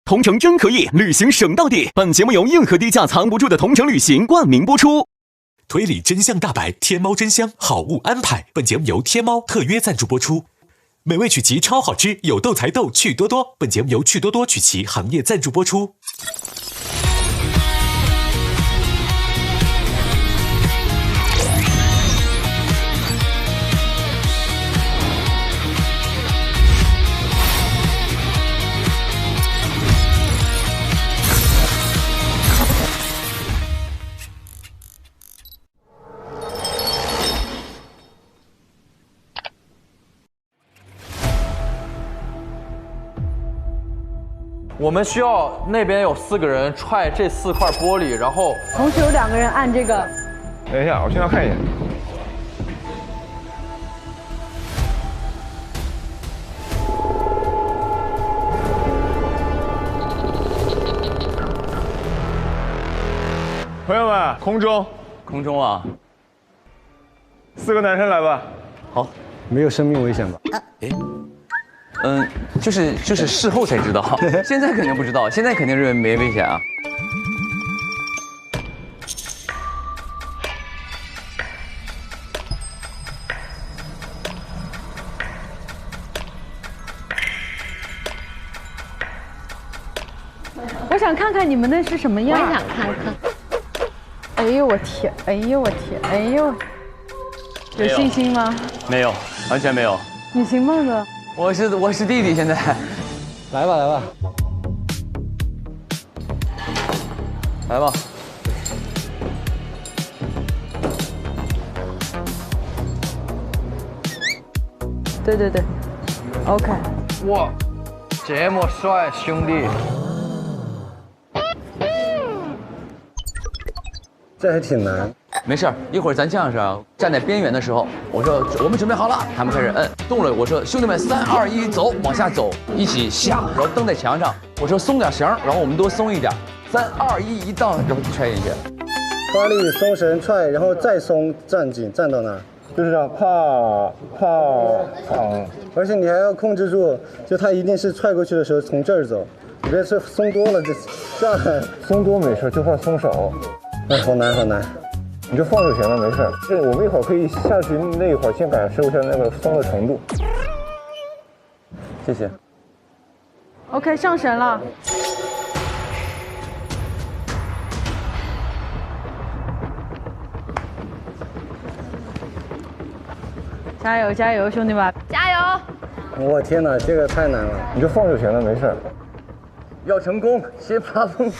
同城真可以，旅行省到底。本节目由硬核低价藏不住的同城旅行冠名播出。推理真相大白，天猫真香，好物安排。本节目由天猫特约赞助播出。美味曲奇超好吃，有豆才豆，趣多多。本节目由趣多多曲奇行业赞助播出。我们需要那边有4个人踹这4块玻璃，然后同时有2个人按这个。等一下，我先要看一眼。朋友们，空中啊，4个男生来吧。好，没有生命危险吧？就是事后才知道，现在肯定不知道，现在肯定认为没危险啊。我想看看你们那是什么样。我也想看看。哎呦我天！哎呦我天！哎呦，有信心吗？没有，完全没有。你行吗哥？我是弟弟，现在。来吧来吧，来吧。对对对 ，OK。哇，这么帅，兄弟！这还挺难。没事儿，一会儿咱这样式啊，站在边缘的时候，我说我们准备好了，他们开始摁动了，我说兄弟们3、2、1，走，往下走，一起下，然后蹬在墙上，我说松点绳，然后我们多松一点，3、2、1，一荡，然后就踹进去。发力松绳踹，然后再松站紧，站到那儿，就是这样，啪，而且你还要控制住，就他一定是踹过去的时候从这儿走，你别是松多了这样，松多没事，就怕松手。哎，好难好难。你就放就行了，没事。这我们一会儿可以下去那一会儿先感受一下那个松的程度。谢谢。OK， 上绳了。加油加油，兄弟们！加油！我天哪，这个太难了。你就放就行了，没事。要成功，先发疯。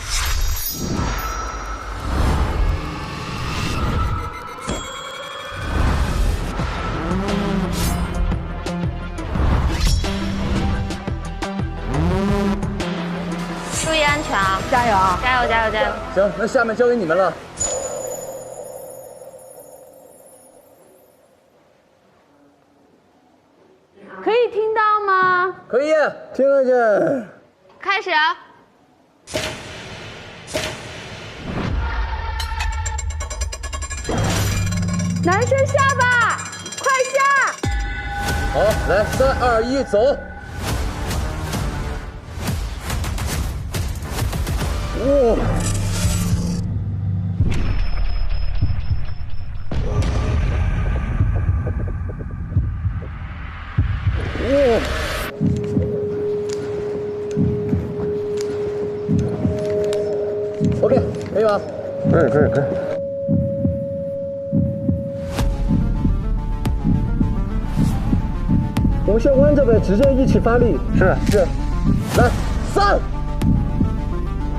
注意安全啊！加油啊！加油加油加油！行，那下面交给你们了。可以听到吗？可以，听得见。开始。男生下吧，快下！好，来3、2、1，走。哇！OK， 可以吗？可以。我们先弯着呗，直接一起发力。是，来，3、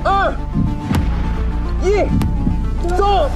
2、1，走！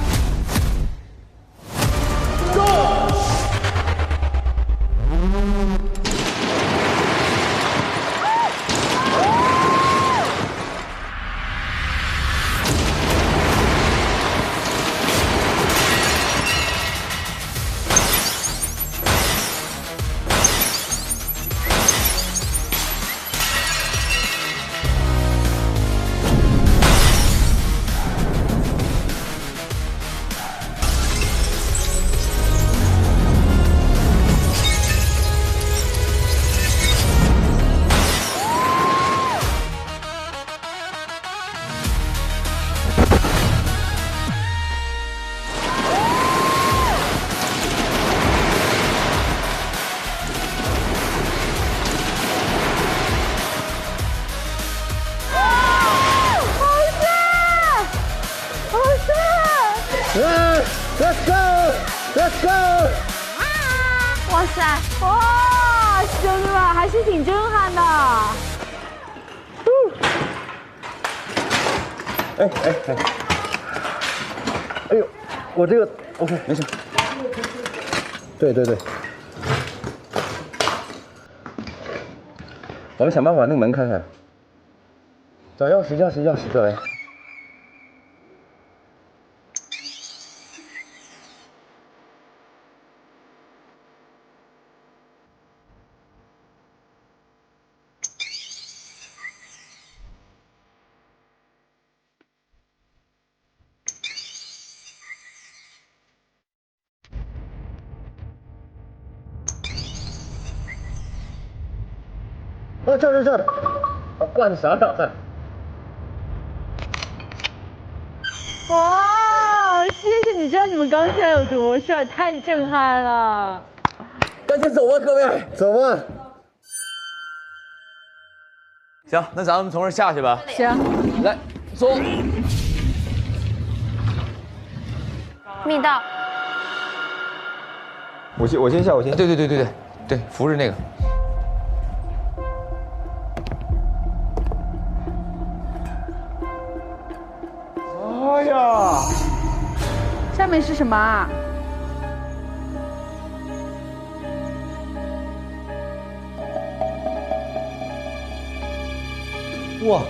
哇，兄弟们还是挺震撼的。哎呦，我这个 OK 没事。对，我们想办法把那个门开开。找钥匙，找来。这儿，灌啥呢？哇，谢谢你，知道你们刚才有多帅，太震撼了。赶紧走吧，各位。走吧。行，那咱们从这儿下去吧。行，来，走。密道。我先下，对，扶着那个。哎呀，下面是什么啊？哇！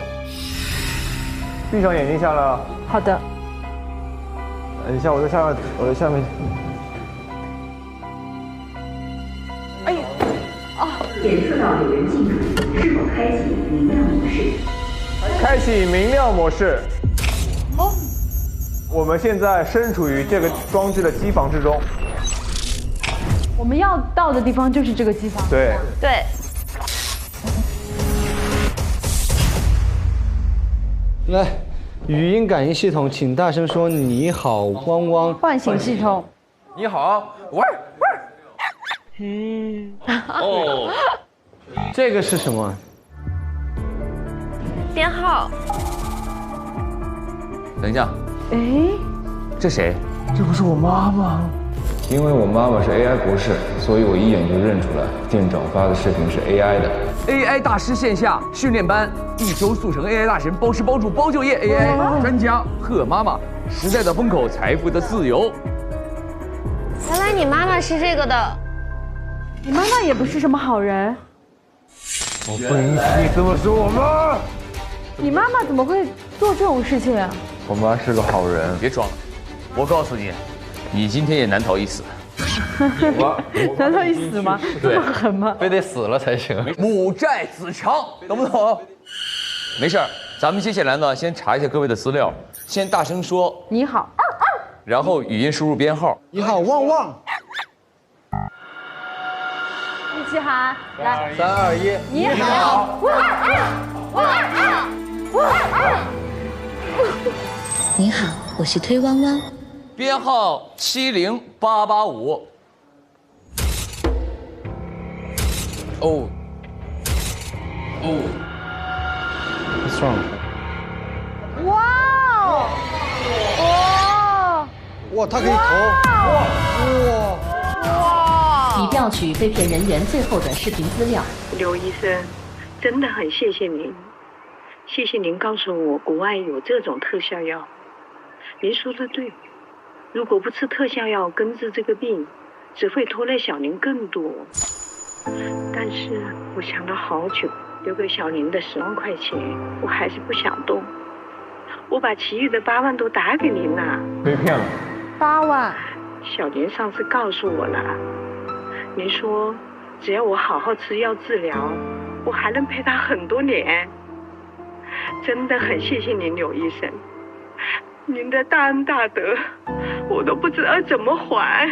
闭上眼睛下来了。好的。等一下，我在下面。哎呦，检测到有人进入，是否开启明亮模式？开启明亮模式。哦。我们现在身处于这个装置的机房之中。我们要到的地方就是这个机房。对。对。来，语音感应系统，请大声说你好，汪汪。唤醒系统。你好，喂。哦。这个是什么？编号。等一下。哎，这谁？这不是我妈吗？因为我妈妈是 AI 博士，所以我一眼就认出来店长发的视频是 AI 的。AI 大师线下训练班，1周速成 AI 大神，包吃包住包就业 ，AI 专家贺妈妈，时代的风口，财富的自由。原来你妈妈是这个的。你妈妈也不是什么好人。我不允许你这么说我妈。你妈妈怎么会做这种事情啊？我妈是个好人。别装了，我告诉你，你今天也难逃一死。难道一死吗？这么狠吗？非得死了才行。母债子偿，懂不懂？没事儿，咱们接下来呢，先查一下各位的资料，先大声说你好，然后语音输入编号。你好，旺旺。一起喊，来，3、2、1，你好，522，522。你好，我是推汪汪。编号70885。哦。What's wrong？ 哇哦！哇！哇，他可以投！哇！已调取被骗人员最后的视频资料。刘医生，真的很谢谢您，谢谢您告诉我国外有这种特效药。您说的对，如果不吃特效药根治这个病，只会拖累小林更多。但是我想了好久，留给小林的10万块钱，我还是不想动。我把其余的8万都打给您了。被骗了。8万。小林上次告诉我了，您说只要我好好吃药治疗，我还能陪他很多年。真的很谢谢您，刘医生，您的大恩大德，我都不知道怎么还。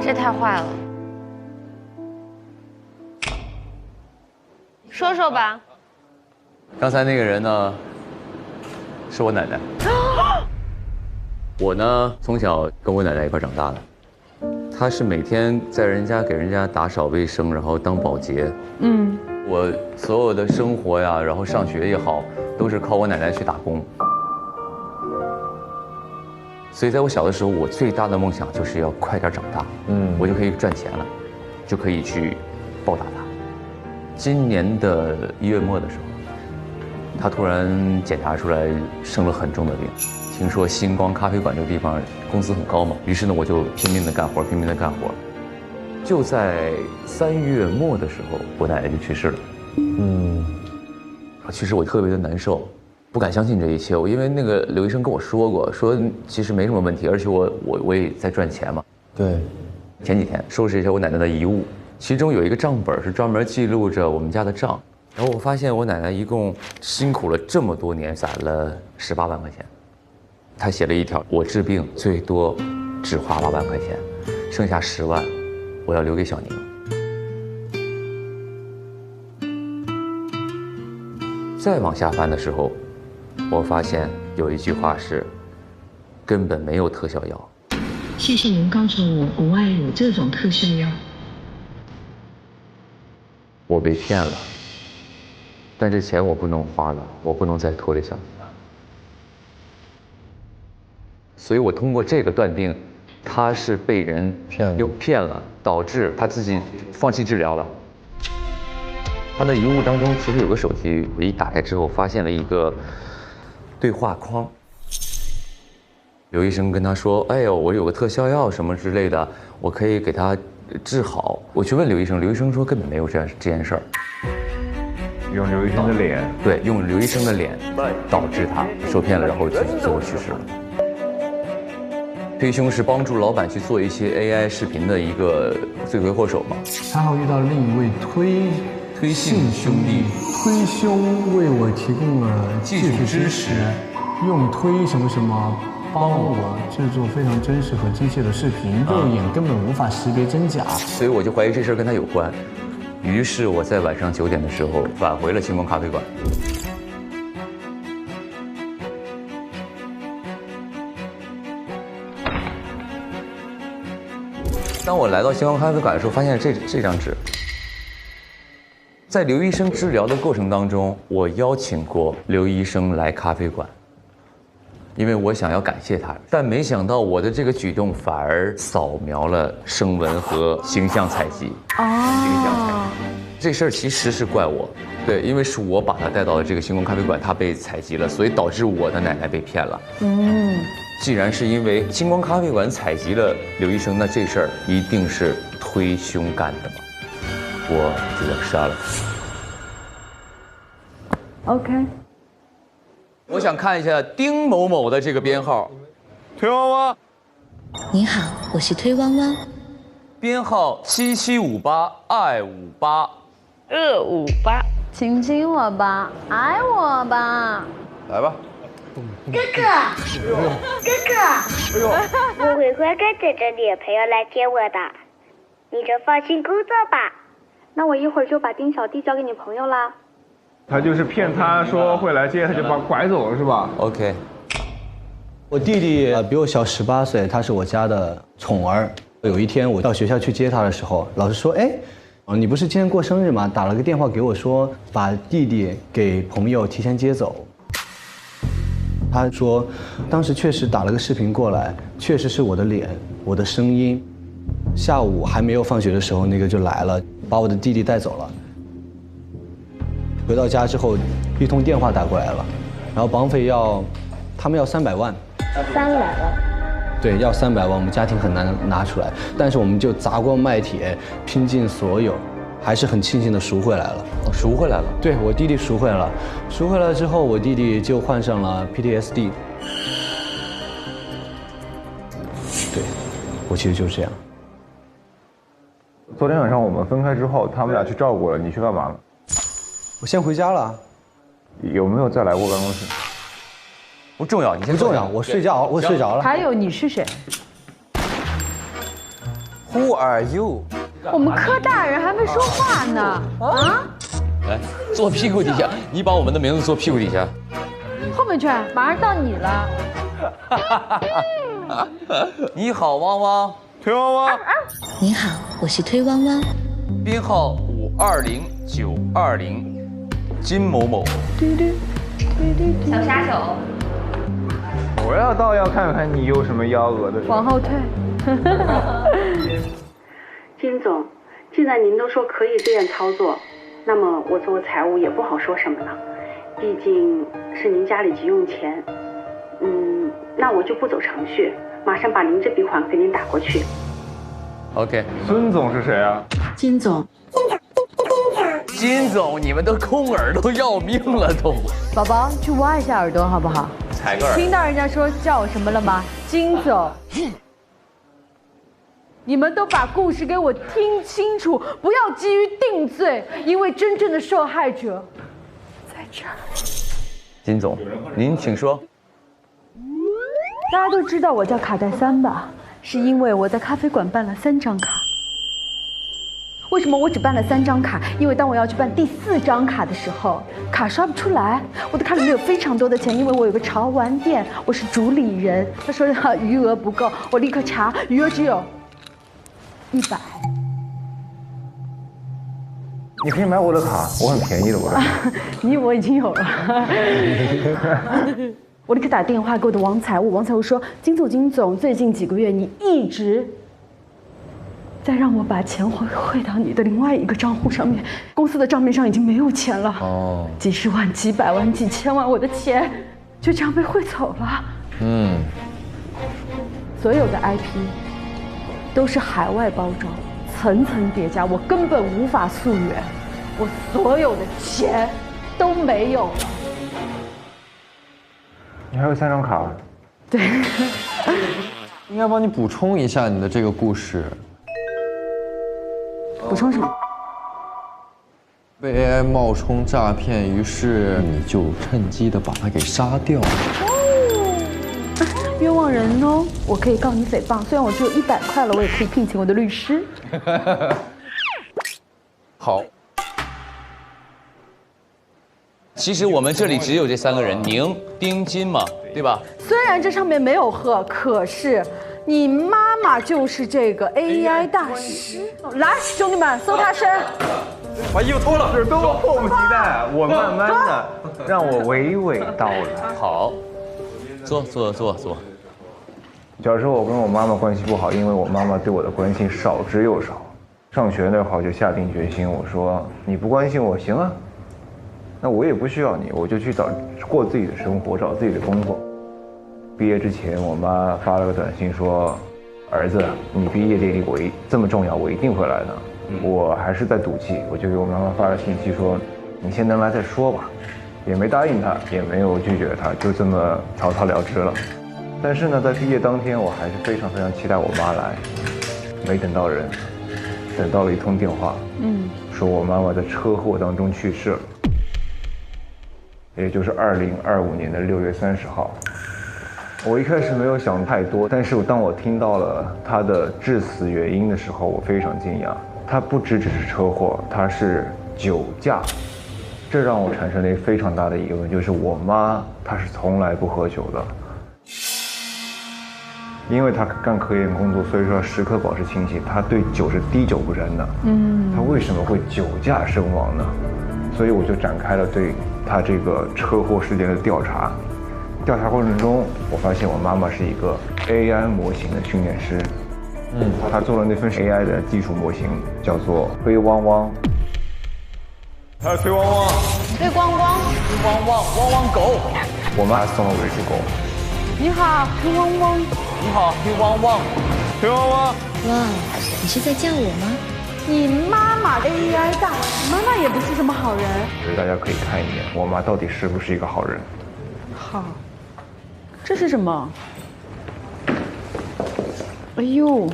这太坏了。说说吧。刚才那个人呢，是我奶奶。我呢，从小跟我奶奶一块长大的。她是每天在人家给人家打扫卫生，然后当保洁。嗯。我所有的生活呀，然后上学也好，都是靠我奶奶去打工。所以在我小的时候，我最大的梦想就是要快点长大，我就可以赚钱了，就可以去报答他。今年的1月末的时候，他突然检查出来生了很重的病，听说星光咖啡馆这个地方工资很高嘛，于是呢我就拼命的干活，拼命的干活。就在3月末的时候，我奶奶就去世了。其实我特别的难受，不敢相信这一切。因为那个刘医生跟我说过，说其实没什么问题，而且我也在赚钱嘛。对。前几天收拾一下我奶奶的遗物，其中有一个账本是专门记录着我们家的账，然后我发现我奶奶一共辛苦了这么多年，攒了18万块钱。她写了一条：我治病最多只花8万块钱，剩下10万我要留给小宁。再往下翻的时候，我发现有一句话是：根本没有特效药。谢谢您告诉我国外有这种特效药。我被骗了，但这钱我不能花了，我不能再拖累下去。所以我通过这个断定，他是被人骗了，导致他自己放弃治疗了。他的遗物当中其实有个手机，我一打开之后发现了一个对话框。刘医生跟他说：“哎呦，我有个特效药什么之类的，我可以给他治好。”我去问刘医生，刘医生说根本没有这件事儿。用刘医生的脸，对，用刘医生的脸导致他受骗了，然后最后去世了。推凶是帮助老板去做一些 AI 视频的一个罪魁祸首嘛。恰好遇到了另一位推信兄弟，推兄为我提供了技术支持，用推什么什么帮我制作非常真实和精确的视频，肉眼根本无法识别真假。所以我就怀疑这事儿跟他有关。于是我在晚上9点的时候返回了星光咖啡馆。当我来到星光咖啡馆的时候，发现这张纸。在刘医生治疗的过程当中，我邀请过刘医生来咖啡馆，因为我想要感谢他，但没想到我的这个举动反而扫描了声纹和形象采集。这事儿其实是怪我，对，因为是我把他带到了这个星光咖啡馆，他被采集了，所以导致我的奶奶被骗了。既然是因为星光咖啡馆采集了刘医生，那这事儿一定是推凶干的嘛。我就要杀了他。OK。我想看一下丁某某的这个编号。推汪汪。您好，我是推汪汪。编号7758-258。258。亲亲我吧，爱我吧。来吧。哥哥，我会乖乖等着你朋友来接我的，你就放心工作吧。那我一会儿就把丁小弟交给你朋友啦。他就是骗他说会来接，他就把拐走了是吧 ？OK。我弟弟比我小18岁，他是我家的宠儿。有一天我到学校去接他的时候，老师说：“哎，你不是今天过生日吗？打了个电话给我说，把弟弟给朋友提前接走。”他说，当时确实打了个视频过来，确实是我的脸，我的声音。下午还没有放学的时候，那个就来了，把我的弟弟带走了。回到家之后，一通电话打过来了，然后绑匪他们要300万。300万。对，要300万，我们家庭很难拿出来，但是我们就砸锅卖铁，拼尽所有，还是很庆幸的赎回来了。赎回来了？对，我弟弟赎回来了。赎回来之后，我弟弟就患上了 PTSD。对，我其实就是这样。昨天晚上我们分开之后，他们俩去照顾了，你去干嘛了？我先回家了。有没有再来过办公室？不重要，你先不重要，我睡着了。还有你是谁 ？Who are you？ 我们柯大人还没说话呢。啊？来，坐屁股底下，你把我们的名字坐屁股底下。后面去，马上到你了。你好，汪汪。推汪汪。你好，我是推汪汪。编号520920，金某某。小杀手。我倒要看看你有什么幺蛾子。往后退。金总，既然您都说可以这样操作，那么我作为财务也不好说什么了，毕竟是您家里急用钱。那我就不走程序，马上把您这笔款给您打过去。OK。孙总是谁啊？金总。金总，你们都空耳朵要命了都。宝宝，去挖一下耳朵好不好？踩个耳。听到人家说叫我什么了吗？金总。你们都把故事给我听清楚，不要急于定罪，因为真正的受害者在这儿。金总，您请说。大家都知道我叫卡戴珊吧？是因为我在咖啡馆办了3张卡。为什么我只办了3张卡？因为当我要去办第4张卡的时候，卡刷不出来。我的卡里面有非常多的钱，因为我有个潮玩店，我是主理人。他说余额不够，我立刻查，余额只有100。你可以买我的卡，我很便宜的，我的。你以为我已经有了？我立刻打电话给我的王财务，王财务说：“金总，最近几个月你一直在让我把钱汇到你的另外一个账户上面，公司的账面上已经没有钱了。哦，几十万、几百万、几千万，我的钱就这样被汇走了。所有的 IP 都是海外包装，层层叠加，我根本无法溯源，我所有的钱都没有了。”你还有3张卡？对，应该帮你补充一下你的这个故事。补充什么？被 AI 冒充诈骗，于是你就趁机的把他给杀掉了。冤枉人哦！我可以告你诽谤，虽然我只有100块了，我也可以聘请我的律师。好。其实我们这里只有这3个人，宁、丁、金嘛，对吧？虽然这上面没有鹤，可是你妈妈就是这个 AI 大师。来，兄弟们，搜他身。把衣服脱了，是都迫不及待。我慢慢的，让我娓娓道来。好，坐。小时候我跟我妈妈关系不好，因为我妈妈对我的关心少之又少。上学那会儿就下定决心，我说你不关心我行啊。那我也不需要你，我就去过自己的生活，找自己的工作。毕业之前，我妈发了个短信说：“儿子，你毕业典礼这么重要，我一定会来的。”我还是在赌气，我就给我妈妈发了信息说：“你先能来再说吧。”也没答应她，也没有拒绝她，就这么草草了之了。但是呢，在毕业当天，我还是非常非常期待我妈来。没等到人，等到了一通电话，说我妈妈在车祸当中去世了。也就是2025年的6月30号，我一开始没有想太多，但是当我听到了他的致死原因的时候，我非常惊讶。他不只是车祸，他是酒驾，这让我产生了一个非常大的疑问，就是我妈她是从来不喝酒的，因为她干科研工作，所以说时刻保持清醒，她对酒是滴酒不沾的。她为什么会酒驾身亡呢？所以我就展开了对他这个车祸事件的调查。调查过程中，我发现我妈妈是一个 AI 模型的训练师。他做了那份 AI 的技术模型，叫做推汪汪。还有推汪汪，推光光，推汪汪，汪汪狗。我妈还送了我一只狗。你好，推汪汪。你好，推汪汪。推汪汪。哇，你是在叫我吗？你妈妈 AI 大师，妈妈也不是什么好人。大家可以看一眼，我妈到底是不是一个好人？好，这是什么？哎呦，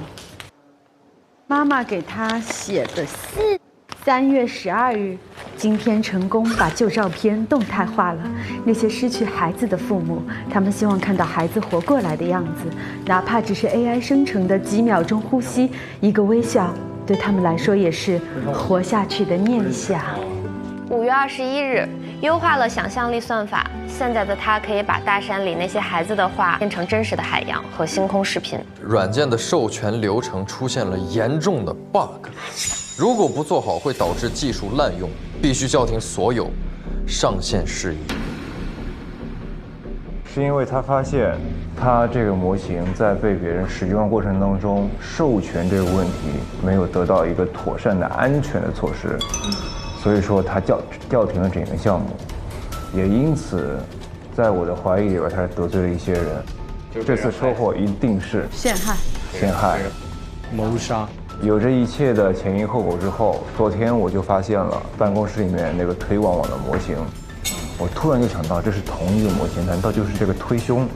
妈妈给她写的信。3月12日，今天成功把旧照片动态化了。那些失去孩子的父母，他们希望看到孩子活过来的样子，哪怕只是 AI 生成的几秒钟呼吸，一个微笑。对他们来说也是活下去的念想。5月21日，优化了想象力算法，现在的它可以把大山里那些孩子的画变成真实的海洋和星空视频。软件的授权流程出现了严重的 bug， 如果不做好会导致技术滥用，必须叫停所有上线事宜。是因为他发现他这个模型在被别人使用的过程当中，授权这个问题没有得到一个妥善的安全的措施，所以说他叫停了整个项目，也因此，在我的怀疑里边，他得罪了一些人。这次车祸一定是陷害、谋杀。有这一切的前因后果之后，昨天我就发现了办公室里面那个推网网的模型。我突然就想到，这是同一个模型，难道就是这个推凶，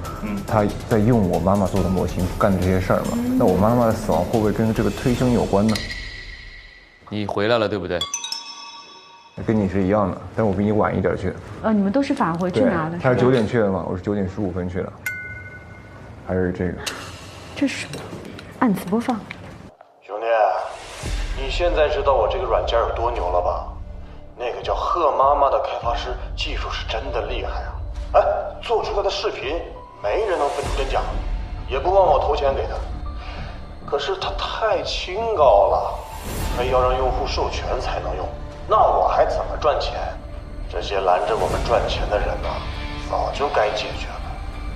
他在用我妈妈做的模型干的这些事儿吗？那我妈妈的死亡会不会跟这个推凶有关呢？你回来了，对不对？跟你是一样的，但我比你晚一点去。你们都是返回去拿的。他是9点去的嘛，我是9点15分去的。还是这个？这是按次播放。兄弟，你现在知道我这个软件有多牛了吧？那个叫贺妈妈的开发师技术是真的厉害啊！哎，做出来的视频没人能分出真假，也不枉我投钱给他。可是他太清高了，非要让用户授权才能用，那我还怎么赚钱？这些拦着我们赚钱的人呐，早就该解决了，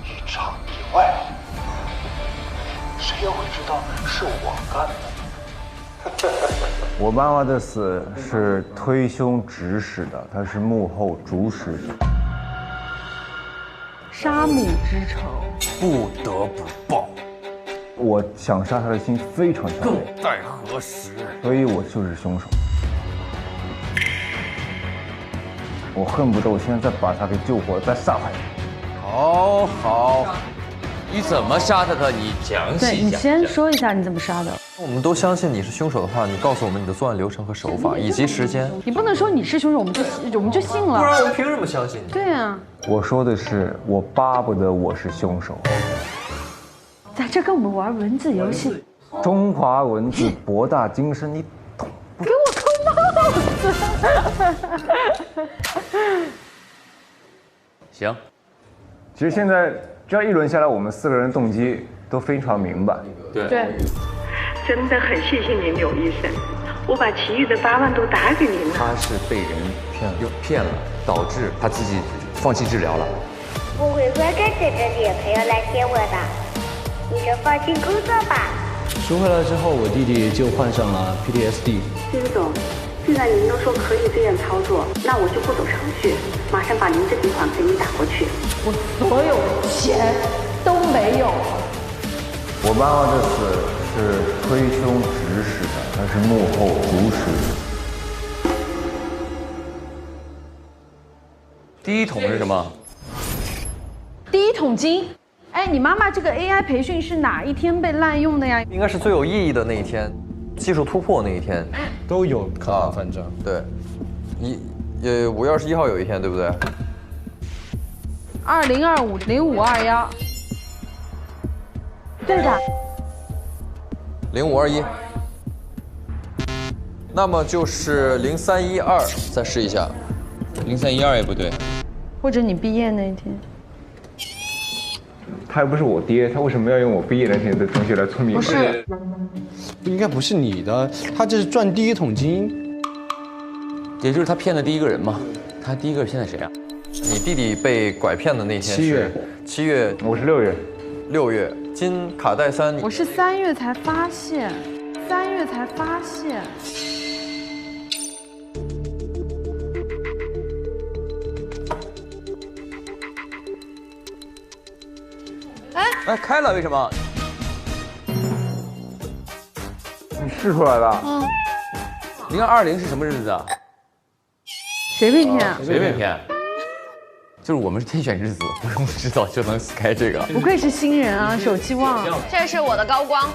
一场意外，谁又会知道是我干的？我妈妈的死是推凶指使的，她是幕后主使者。杀母之仇，不得不报。我想杀她的心非常强烈，更待何时？所以我就是凶手。我恨不得我现在再把她给救活了，再杀她。好。你怎么杀他的？你详细讲。对，你先说一下你怎么杀的。我们都相信你是凶手的话，你告诉我们你的作案流程和手法以及时间。你不能说你是凶手，我们就信了。不然我们凭什么相信你？对啊。我说的是，我巴不得我是凶手。在这跟我们玩文字游戏。中华文字博大精深，你懂不？给我扣帽子。行。其实现在这样一轮下来，我们4个人动机都非常明白。对。真的很谢谢您，刘医生，我把其余的8万都打给您了。他是被人骗了，导致他自己放弃治疗了。我会乖乖等着女朋友来接我的，你就放心工作吧。赎回来之后，我弟弟就患上了 PTSD。金总，现在您都说可以这样操作，那我就不走程序，马上把您这笔款给你打过去。我所有的钱都没有了。我妈妈的死是推凶指使的，她是幕后主使。第一桶是什么？第一桶金。哎，你妈妈这个 AI 培训是哪一天被滥用的呀？应该是最有意义的那一天，技术突破那一天，都有可能翻正。对，5月21号有一天，对不对？2025-0521。对的。0521。那么就是0312，再试一下。0312也不对。或者你毕业那一天。他又不是我爹，他为什么要用我毕业那天的东西来做密码？不是，应该不是你的，他这是赚第一桶金，也就是他骗的第一个人嘛。他第一个骗的谁啊？你弟弟被拐骗的那天是7月，我是6月。6月，金卡戴珊，我是3月才发现，3月才发现。哎，开了，为什么？你试出来了。0220是什么日子啊？谁被骗？谁被骗？就是我们是天选之子，不用知道就能开这个。不愧是新人啊，守期望。这是我的高光。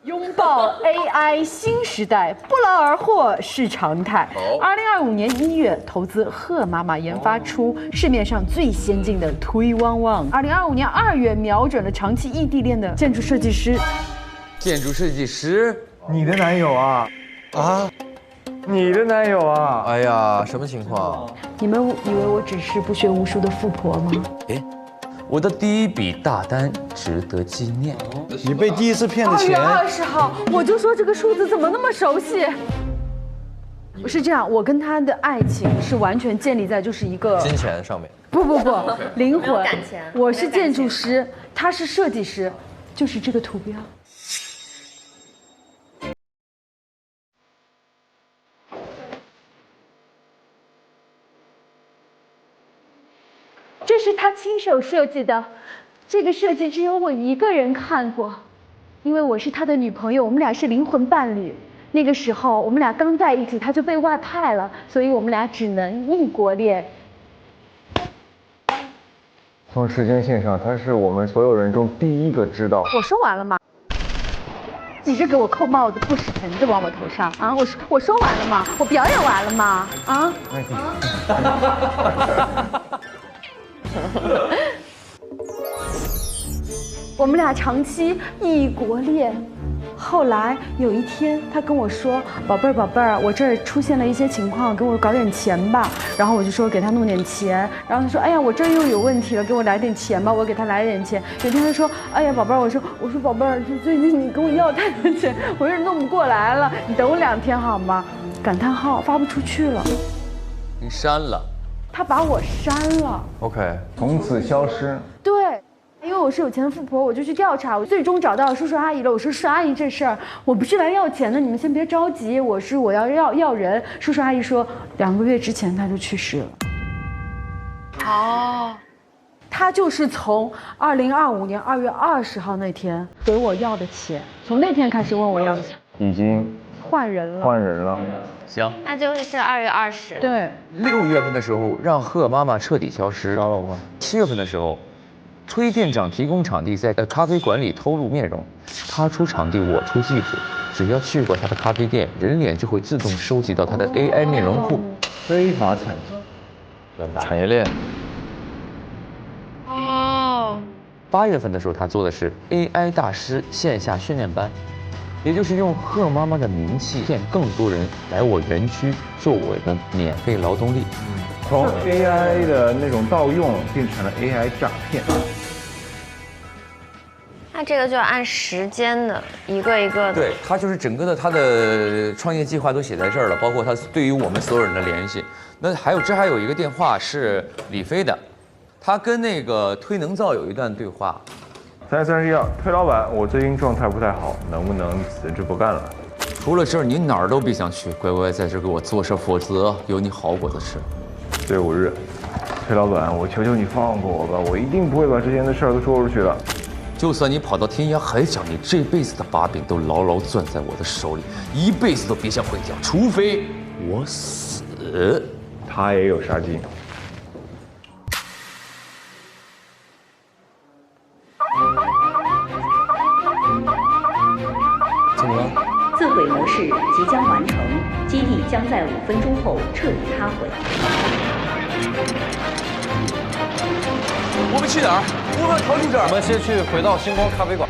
拥抱 AI 新时代，不劳而获是常态。2025年1月，投资贺妈妈研发出市面上最先进的推汪汪。2025年2月，瞄准了长期异地恋的建筑设计师。建筑设计师，你的男友啊？啊？你的男友啊？哎呀，什么情况？你们以为我只是不学无术的富婆吗？哎。我的第一笔大单值得纪念。你被第一次骗的钱。2月20号，我就说这个数字怎么那么熟悉？是这样，我跟他的爱情是完全建立在就是一个金钱上面。不，灵魂。感情。我是建筑师，他是设计师，就是这个图标。这是他亲手设计的，这个设计只有我一个人看过，因为我是他的女朋友，我们俩是灵魂伴侣。那个时候我们俩刚在一起，他就被外派了，所以我们俩只能异国恋。从时间线上，他是我们所有人中第一个知道。我说完了吗？你这给我扣帽子，不使盆子往我头上啊！我说完了吗？我表演完了吗？啊？我们俩长期异国恋，后来有一天，他跟我说：“宝贝儿，我这儿出现了一些情况，给我搞点钱吧。”然后我就说给他弄点钱，然后他说：“哎呀，我这儿又有问题了，给我来点钱吧。”我给他来点钱。有一天他说：“哎呀，宝贝儿，我说宝贝儿，就最近你跟我要太多钱，我有点弄不过来了，你等我2天好吗？”感叹号发不出去了，你删了，他把我删了。OK， 从此消失。对。因为我是有钱的富婆，我就去调查，我最终找到叔叔阿姨了。我说叔叔阿姨，这事儿我不是来要钱的，你们先别着急，我要人。叔叔阿姨说2个月之前他就去世了。哦，他就是从2025年2月20号那天给我要的钱，从那天开始问我要钱，已经换人了。行，那就是2月20。对，6月份的时候让贺妈妈彻底消失。7月份的时候。崔店长提供场地，在咖啡馆里偷录面容，他出场地，我出技术。只要去过他的咖啡店，人脸就会自动收集到他的 AI 面容库。非法产业链。哦。8月份的时候，他做的是 AI 大师线下训练班，也就是用贺妈妈的名气骗更多人来我园区做我的免费劳动力。从 AI 的那种盗用变成了 AI 诈骗。那这个就要按时间的，一个一个的。对，他就是整个的他的创业计划都写在这儿了，包括他对于我们所有人的联系。那还有一个电话是李飞的，他跟那个推能造有一段对话。3月31号，推老板，我最近状态不太好，能不能辞职不干了？除了这儿，你哪儿都别想去，乖乖在这给我做事，否则有你好果子吃。队伍日，崔老板，我求求你放过我吧，我一定不会把之前的事儿都说出去的。就算你跑到天涯海角，你这辈子的把柄都牢牢攥在我的手里，一辈子都别想回家，除非我死。他也有杀机。怎么了？自毁模式即将完成，基地将在5分钟后彻底塌毁。我们去哪儿？我们逃出这儿。我们先去回到星光咖啡馆。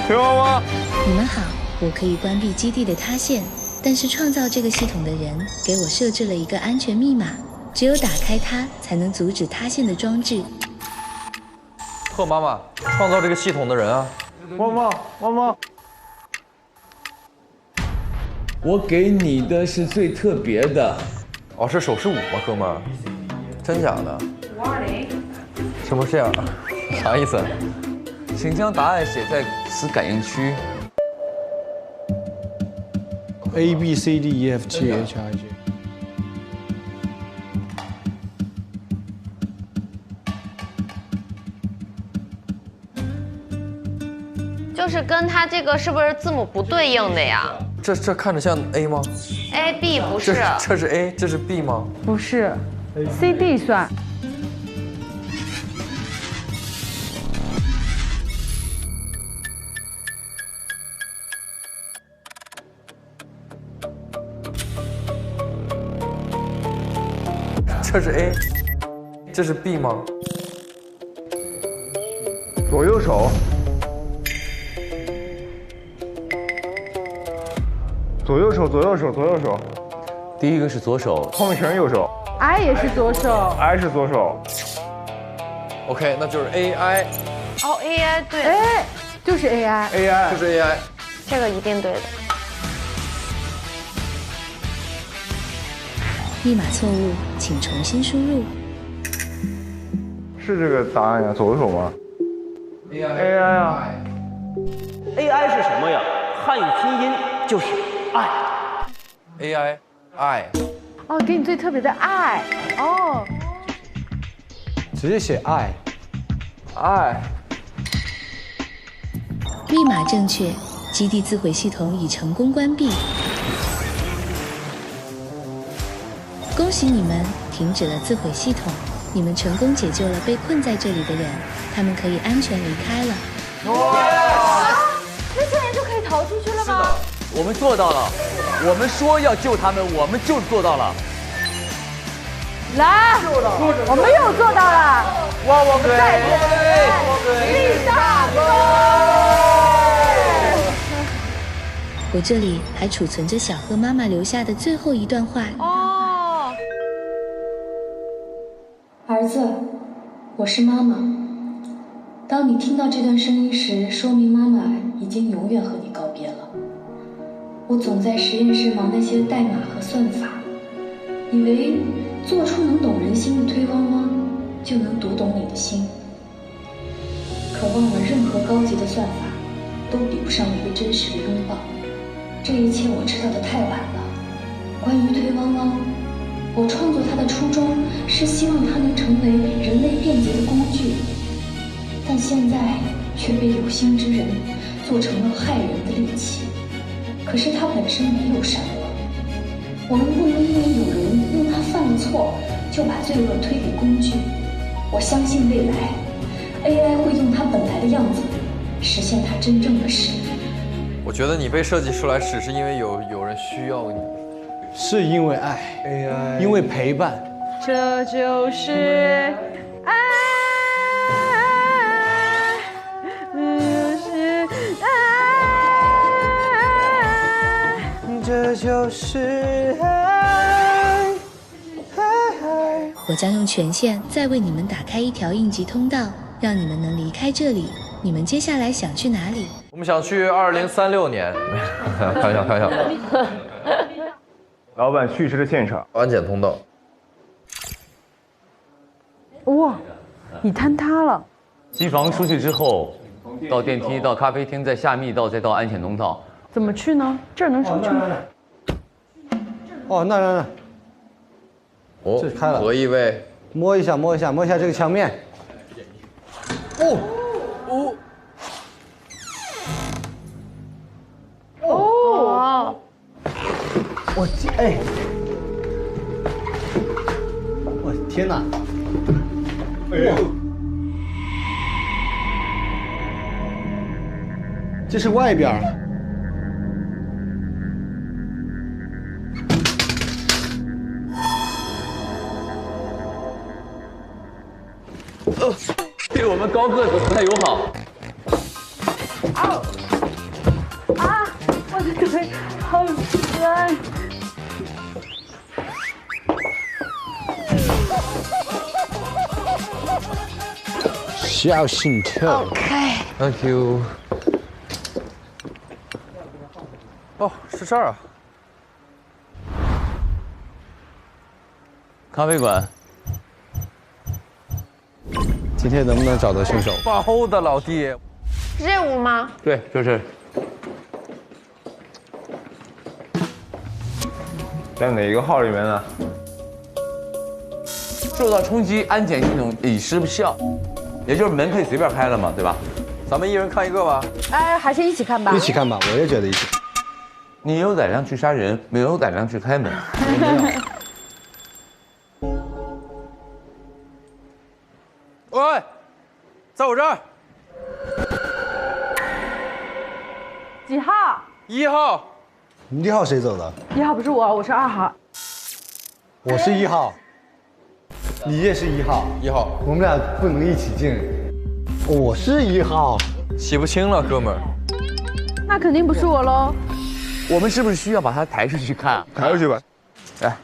崔妈妈，你们好，我可以关闭基地的塌陷，但是创造这个系统的人给我设置了一个安全密码，只有打开它才能阻止塌陷的装置。贺妈妈，创造这个系统的人啊。妈妈。我给你的是最特别的。哦，是手势舞吗，哥们儿？真假的？520。什么是这样？啥意思？请将答案写在此感应区。A B C D E F G H I J。就是跟他这个是不是字母不对应的呀？这看着像 A 吗 ？A B 不是。这是 A， 这是 B 吗？不是 ，C D 算。这是 A， 这是 B 吗？左右手。左右手。第一个是左手，后面全是右手。I 也是左手 ，I 是左手。OK， 那就是 AI。哦 ，AI 对。哎，就是 AI。就是 AI。这个一定对的。密码错误，请重新输入。是这个答案呀，左手吗 ？AI 啊 ，AI 是什么呀？汉语拼音就是爱。AI 爱。哦，给你最特别的爱哦。直接写爱。爱。密码正确，基地自毁系统已成功关闭。恭喜你们停止了自毁系统，你们成功解救了被困在这里的人，他们可以安全离开了。哇！那现在就可以逃出去了吗？我们做到了，我们说要救他们，我们就做到了。来，我们又做到了！哇，我们再次立大功！我这里还储存着小贺妈妈留下的最后一段话。哦，儿子，我是妈妈。当你听到这段声音时，说明妈妈已经永远和你告别了。我总在实验室忙那些代码和算法，以为做出能懂人心的推汪汪，就能读懂你的心。可忘了任何高级的算法，都比不上一个真实的拥抱。这一切我知道的太晚了。关于推汪汪，我创作它的初衷是希望它能成为人类便捷的工具，但现在却被有心之人做成了害人的利器。可是它本身没有善恶，我们不能因为有人用它犯了错，就把罪恶推给工具。我相信未来 AI 会用它本来的样子，实现它真正的使命。我觉得你被设计出来只是因为有人需要你，是因为爱 AI， 因为陪伴。这就是爱，这就是爱。我将用权限再为你们打开一条应急通道，让你们能离开这里。你们接下来想去哪里？我们想去2036年。开玩笑。老板去世的现场，安检通道。哇，你坍塌了。机房出去之后，到电梯，到咖啡厅，再下密道，再到安检通道。怎么去呢？这儿能出去吗？哦，那。哦，这开了。何意味？摸一下这个墙面。哦。我天哪！哎呦，这是外边。对我们高个子不太友好。我的腿好酸。小心跳。Thank you。哦，是这儿啊。咖啡馆。今天能不能找到凶手？包的老弟。任务吗？对，就是。在哪一个号里面呢？受到冲击，安检系统已失效，也就是门可以随便开了嘛，对吧？咱们一人看一个吧。哎，还是一起看吧。一起看吧，我也觉得一起。你有胆量去杀人，没有胆量去开门。喂，在我这儿。几号？1号。1号谁走的？1号不是我，我是2号。我是1号，你也是1号。1号，我们俩不能一起进。我是1号，洗不清了，哥们儿。那肯定不是我喽。我们是不是需要把它抬出去看？抬出去吧。来，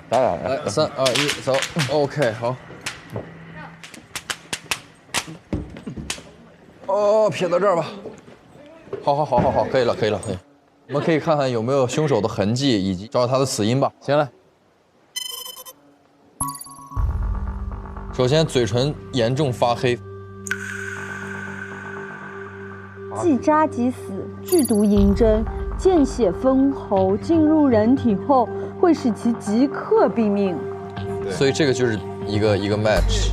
打来，3、2、1，走。OK， 好。哦，撇到这儿吧。好，可以了。我们可以看看有没有凶手的痕迹，以及找找他的死因吧。行了。首先嘴唇严重发黑，即扎即死，剧毒银针，见血封喉，进入人体后会使其即刻毙命。所以这个就是一个 match。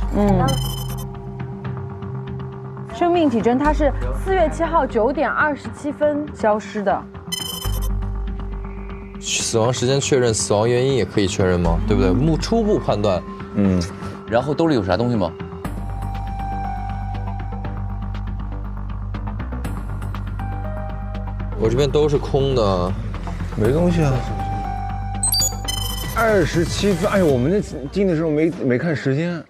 生命体征它是4月7号9点27分消失的。死亡时间确认，死亡原因也可以确认吗？对不对？初步判断。然后兜里有啥东西吗？我这边都是空的，没东西啊。27分，哎呦，我们那进的时候没看时间。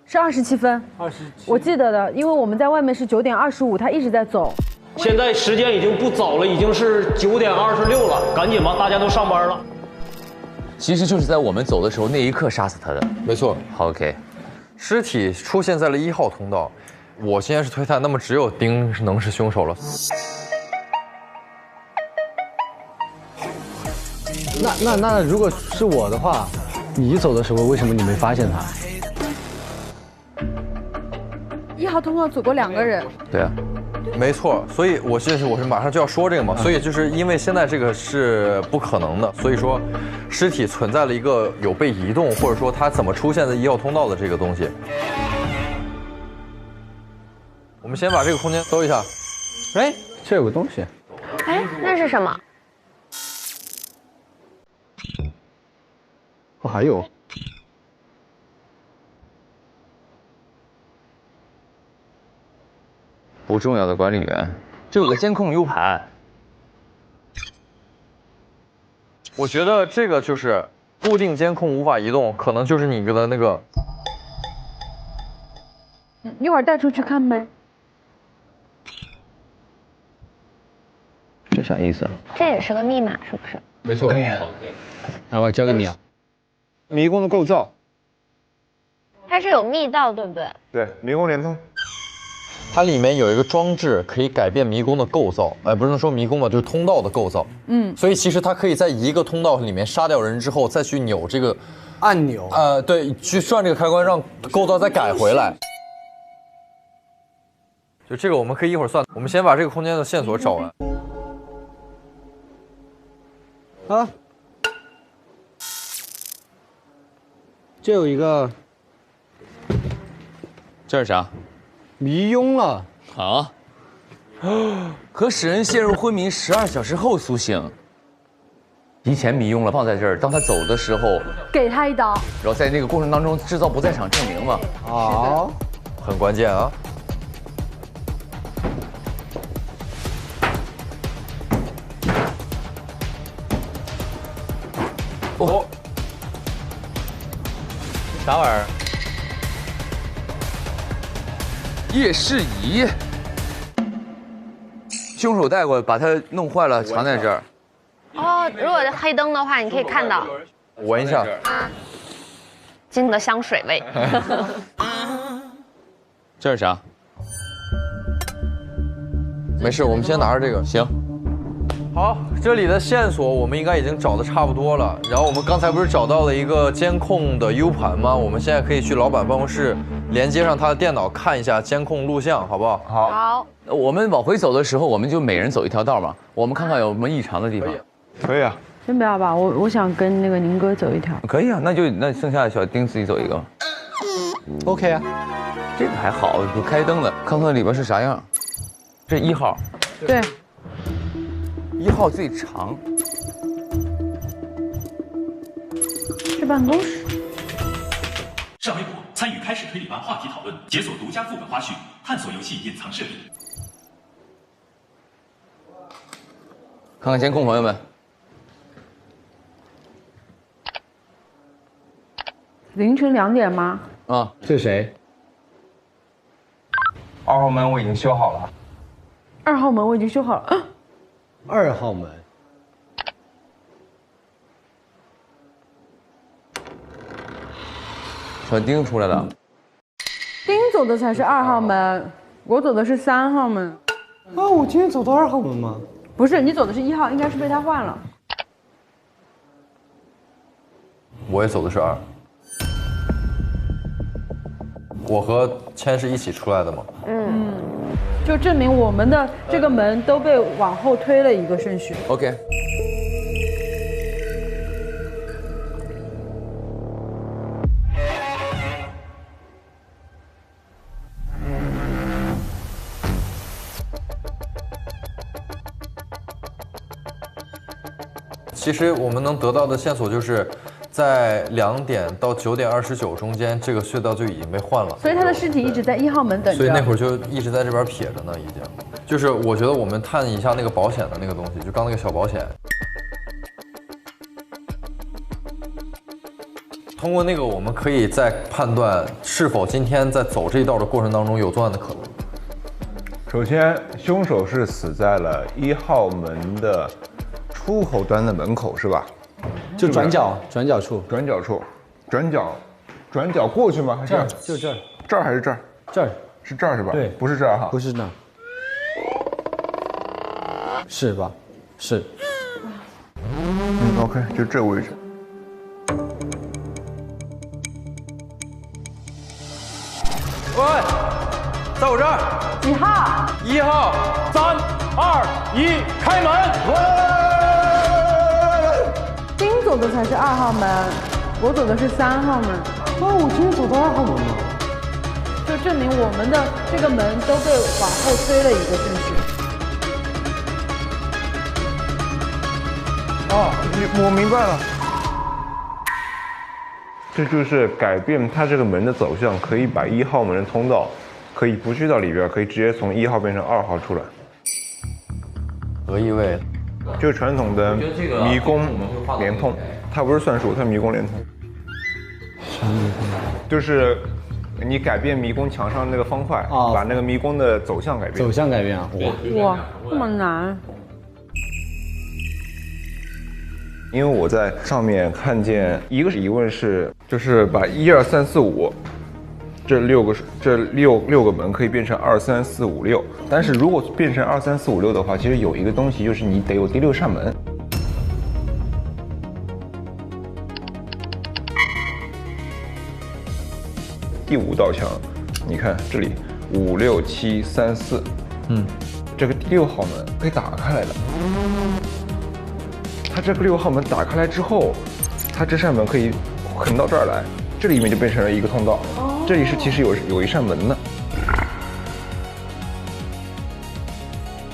是27分，27，我记得的，因为我们在外面是9点25，他一直在走。现在时间已经不早了，已经是9点26了，赶紧吧，大家都上班了。其实就是在我们走的时候那一刻杀死他的。没错。好 ，OK。尸体出现在了1号通道，我现在是推断，那么只有丁能是凶手了。那如果是我的话，你走的时候为什么你没发现他？1号通道走过2个人。对啊。没错，所以我是马上就要说这个嘛，所以就是因为现在这个是不可能的，所以说尸体存在了一个有被移动，或者说它怎么出现在1号通道的这个东西。我们先把这个空间搜一下。哎，这有个东西。哎，那是什么？哦，还有。不重要的管理员，这有个监控 U 盘。我觉得这个就是固定监控无法移动，可能就是你的那个。一会儿带出去看呗。这啥意思啊？这也是个密码，是不是？没错。那我交给你啊。迷宫的构造。它是有密道，对不对？对，迷宫联通。它里面有一个装置可以改变迷宫的构造，不是说迷宫吧，就是通道的构造。所以其实它可以在一个通道里面杀掉人之后，再去扭这个按钮。对，去转这个开关，让构造再改回来。就这个我们可以一会儿算。我们先把这个空间的线索找完。啊，这有一个。这是啥？迷拥了啊！可使人陷入昏迷12小时后苏醒。提前迷拥了，放在这儿，当他走的时候给他一刀，然后在那个过程当中制造不在场证明嘛。好，很关键啊。哦，啥玩意儿？夜视仪，凶手带过，把它弄坏了，藏在这儿。哦，如果黑灯的话，你可以看到。闻一下。金的香水味。这是啥？没事，我们先拿着这个。行。好，这里的线索我们应该已经找的差不多了。然后我们刚才不是找到了一个监控的 U 盘吗？我们现在可以去老板办公室连接上他的电脑看一下监控录像，好不好？好。我们往回走的时候，我们就每人走一条道嘛，我们看看有什么异常的地方。可以啊。先不要吧，我想跟那个宁哥走一条。可以啊，那剩下的小丁自己走一个。OK 啊，这个还好，不开灯的，看看里边是啥样。这1号。对。1号最长。是办公室。上微博参与开始推理班话题讨论，解锁独家副本花絮，探索游戏隐藏设定。看看监控，朋友们。凌晨2点吗？啊，是谁？2号门我已经修好了。2号门我已经修好了。2号门。小丁出来了。丁走的才是2号门，我走的是3号门。啊，我今天走到2号门吗？不是，你走的是1号，应该是被他换了。我也走的是2。我和谦是一起出来的嘛。就证明我们的这个门都被往后推了一个顺序。 OK。其实我们能得到的线索就是，在2点到9点29中间，这个隧道就已经被换了。所以他的尸体一直在1号门等着。所以那会儿就一直在这边撇着呢，已经。就是我觉得我们探一下那个保险的那个东西，就刚那个小保险。通过那个，我们可以再判断是否今天在走这一道的过程当中有作案的可能。首先，凶手是死在了1号门的出口端的门口，是吧？就转角处，转角过去吗？还是就这儿，这儿还是这儿？这儿是这儿是吧？对，不是这儿哈，不是那，是吧？是。OK， 就这位置。喂，在我这儿。几号？1号。3、2、1，开门！丁走的才是2号门，我走的是3号门。我今天走到2号门了。就证明我们的这个门都被往后推了一个顺序。我明白了。这就是改变它这个门的走向，可以把1号门的通道，可以不去到里边，可以直接从1号变成2号出来。何意味？就是传统的迷宫连通，它不是算术，它迷宫连通。啥迷宫？就是你改变迷宫墙上那个方块，把那个迷宫的走向改变。走向改变啊！哇，这么难。因为我在上面看见一个疑问是，就是把1、2、3、4、5这六个门可以变成2、3、4、5、6，但是如果变成2、3、4、5、6的话，其实有一个东西就是你得有第6扇门。第5道墙，你看这里5、6、7、3、4，这个第6号门可以打开来的。它这个6号门打开来之后，它这扇门可以横到这儿来，这里面就变成了一个通道。这里是其实有一扇门的，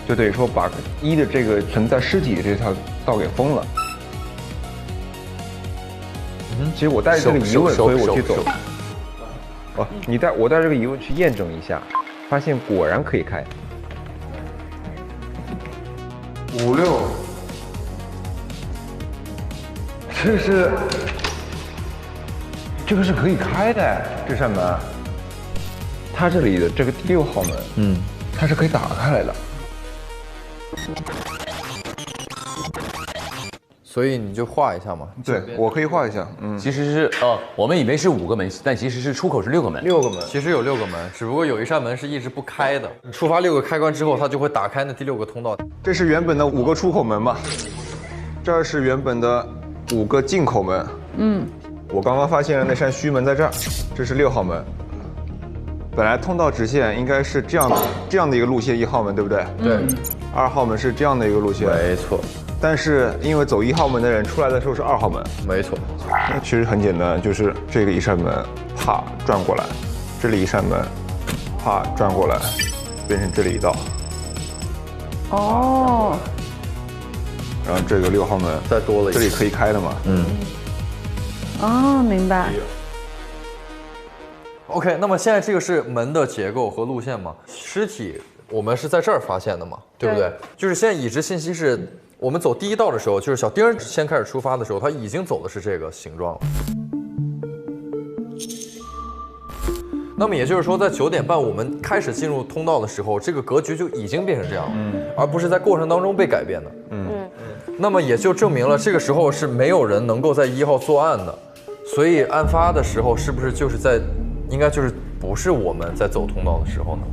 就等于说把1的这个存在尸体的这条道给封了。其实我带着这个疑问，所以我去走。我带着这个疑问去验证一下，发现果然可以开。5、6。这个是可以开的，这扇门。它这里的这个第6号门，它是可以打开来的。所以你就画一下嘛。对，我可以画一下。其实是我们以为是5个门，但其实是出口是6个门。6个门，其实有6个门，只不过有一扇门是一直不开的。触发6个开关之后，它就会打开那第6个通道。这是原本的5个出口门吧？这是原本的5个进口门。我刚刚发现了那扇虚门在这儿，这是6号门。本来通道直线应该是这样的一个路线，1号门对不对？对。2号门是这样的一个路线。没错。但是因为走1号门的人出来的时候是2号门。没错。其实很简单，就是这个一扇门，啪转过来，这里一扇门，啪转过来，变成这里一道。然后这个6号门再多了一个，这里可以开的嘛？明白。OK， 那么现在这个是门的结构和路线嘛？尸体我们是在这儿发现的嘛？对不对？就是现在已知信息是我们走第1道的时候，就是小丁先开始出发的时候，他已经走的是这个形状了。那么也就是说，在9点半我们开始进入通道的时候，这个格局就已经变成这样了，而不是在过程当中被改变的。那么也就证明了这个时候是没有人能够在1号作案的，所以案发的时候是不是就是应该就是不是我们在走通道的时候呢？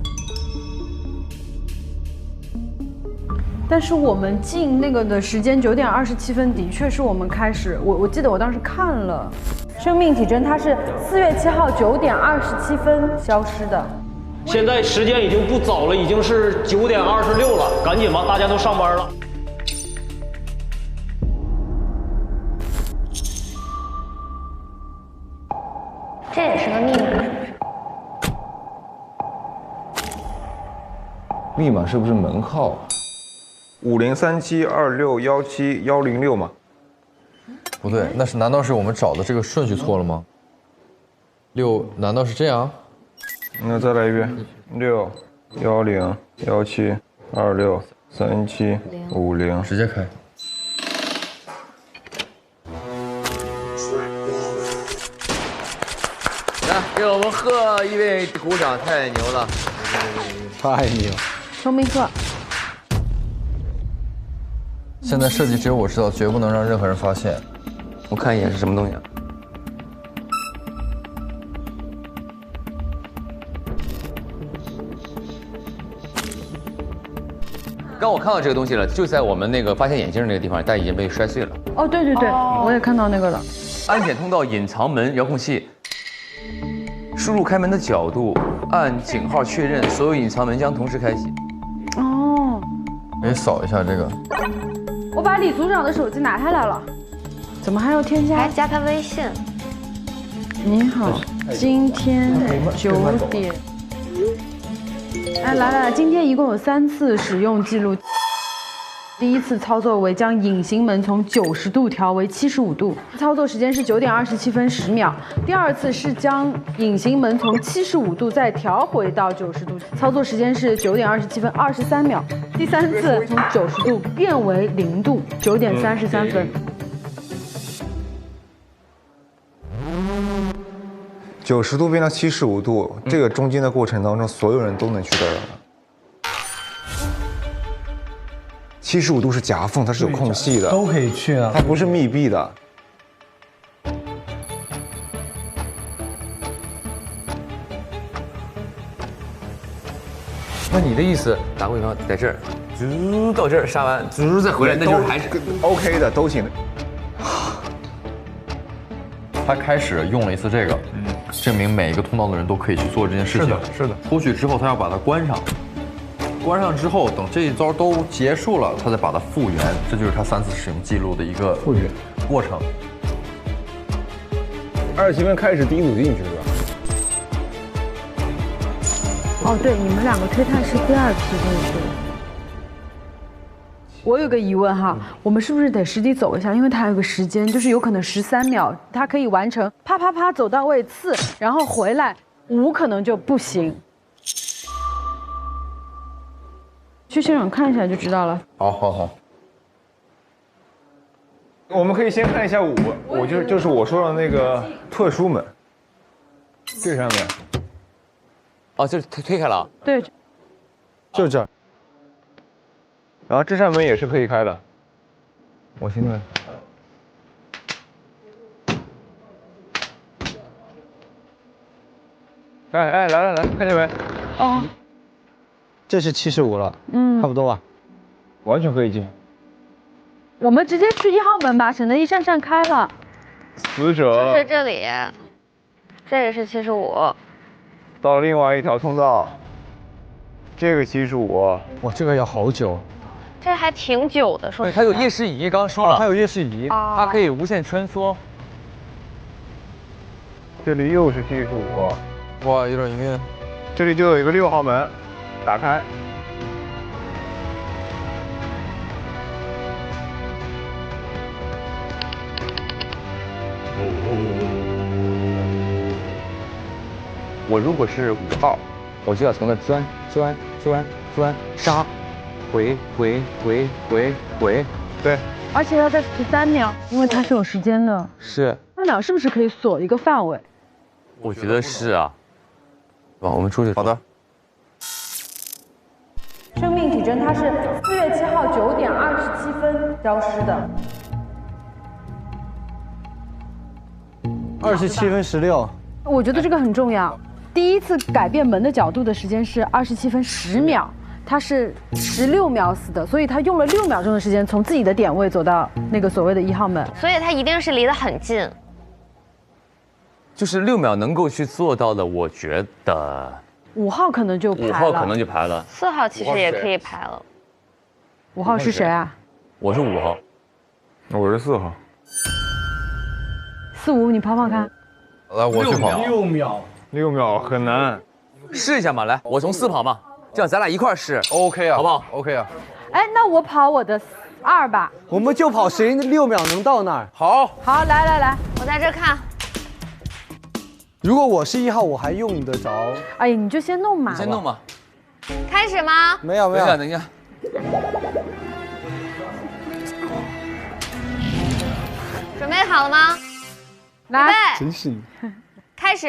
但是我们进那个的时间9点27分，的确是我们开始，我记得我当时看了，生命体征它是4月7号9点27分消失的。现在时间已经不早了，已经是9点26了，赶紧吧，大家都上班了。这也是个密码。密码是不是门号？50372617106106嘛？不对，难道是我们找的这个顺序错了吗？6难道是这样？那再来一遍，61017263750，直接开。来，给我们贺一位鼓掌，太牛了！太牛！说明课。现在设计只有我知道，绝不能让任何人发现。我看一眼是什么东西啊？刚我看到这个东西了，就在我们那个发现眼镜那个地方，但已经被摔碎了。哦，对对对，我也看到那个了。安检通道隐藏门遥控器，输入开门的角度，按井号确认，所有隐藏门将同时开启。哦，可以扫一下这个。我把李组长的手机拿下来了，怎么还要添加？还加他微信。你好，今天9点。哎，来，今天一共有3次使用记录。第一次操作为将隐形门从90度调为75度，操作时间是9点27分10秒。第二次是将隐形门从75度再调回到90度，操作时间是9点27分23秒。第三次从90度变为0度，9点33分。90度变到75度，这个中间的过程当中，所有人都能去得了。75度是夹缝，它是有空隙的，都可以去啊，它不是密闭的。那你的意思，打个比方，在这儿，到这儿杀完，再回来，那就是还是 OK 的，都行。他开始用了一次这个，证明每一个通道的人都可以去做这件事情。是的。出去之后，他要把它关上。关上之后，等这一招都结束了，他再把它复原，这就是他3次使用记录的一个复原过程。27分开始第一组进去是吧？哦，对，你们2个推探是第2批进去。我有个疑问哈，我们是不是得实地走一下？因为它还有个时间，就是有可能13秒，它可以完成啪啪啪走到位次，然后回来5可能就不行。去现场看一下就知道了。好。我们可以先看一下5，就是我说的那个特殊门，这上面。哦，就是推开了。对，就这儿。然后这扇门也是可以开的，我现在。来，看见没？哦。这是75了，差不多吧，完全可以进。我们直接去1号门吧，省得一扇扇开了。死者就是这里，这也是75。到另外一条通道，这个75。哇，这个要好久。这还挺久的，说实话。它有夜视仪，刚刚说了，它有夜视仪，它可以无限穿梭。这里又是75。哇，有点晕。这里就有一个6号门。打开，我如果是5号，我就要从那钻，杀，回，对。而且要在13秒，因为它是有时间的。是。3秒是不是可以锁一个范围？我觉得是啊。我们出去。好的。生命体征它是4月7号9点27分消失的。27分16。我觉得这个很重要。第一次改变门的角度的时间是27分10秒，它是16秒死的，所以他用了6秒钟的时间从自己的点位走到那个所谓的1号门。所以他一定是离得很近。就是6秒能够去做到的，我觉得5号可能就排了。5号可能就排了。 4号其实也可以排了。5号是谁啊？我是5号，我是4号。4、5，你跑跑看。来，我去跑。 6秒很难。试一下嘛，来，我从4跑嘛，这样咱俩一块试 ，OK 啊，好不好 ？OK 啊。哎，那我跑我的2吧。我们就跑谁6秒能到那儿。好，好，来，我在这看。如果我是1号，我还用得着？哎呀，你就先弄嘛。你先弄嘛。开始吗？没有。等一下。准备好了吗？来，预备，真是你。开始。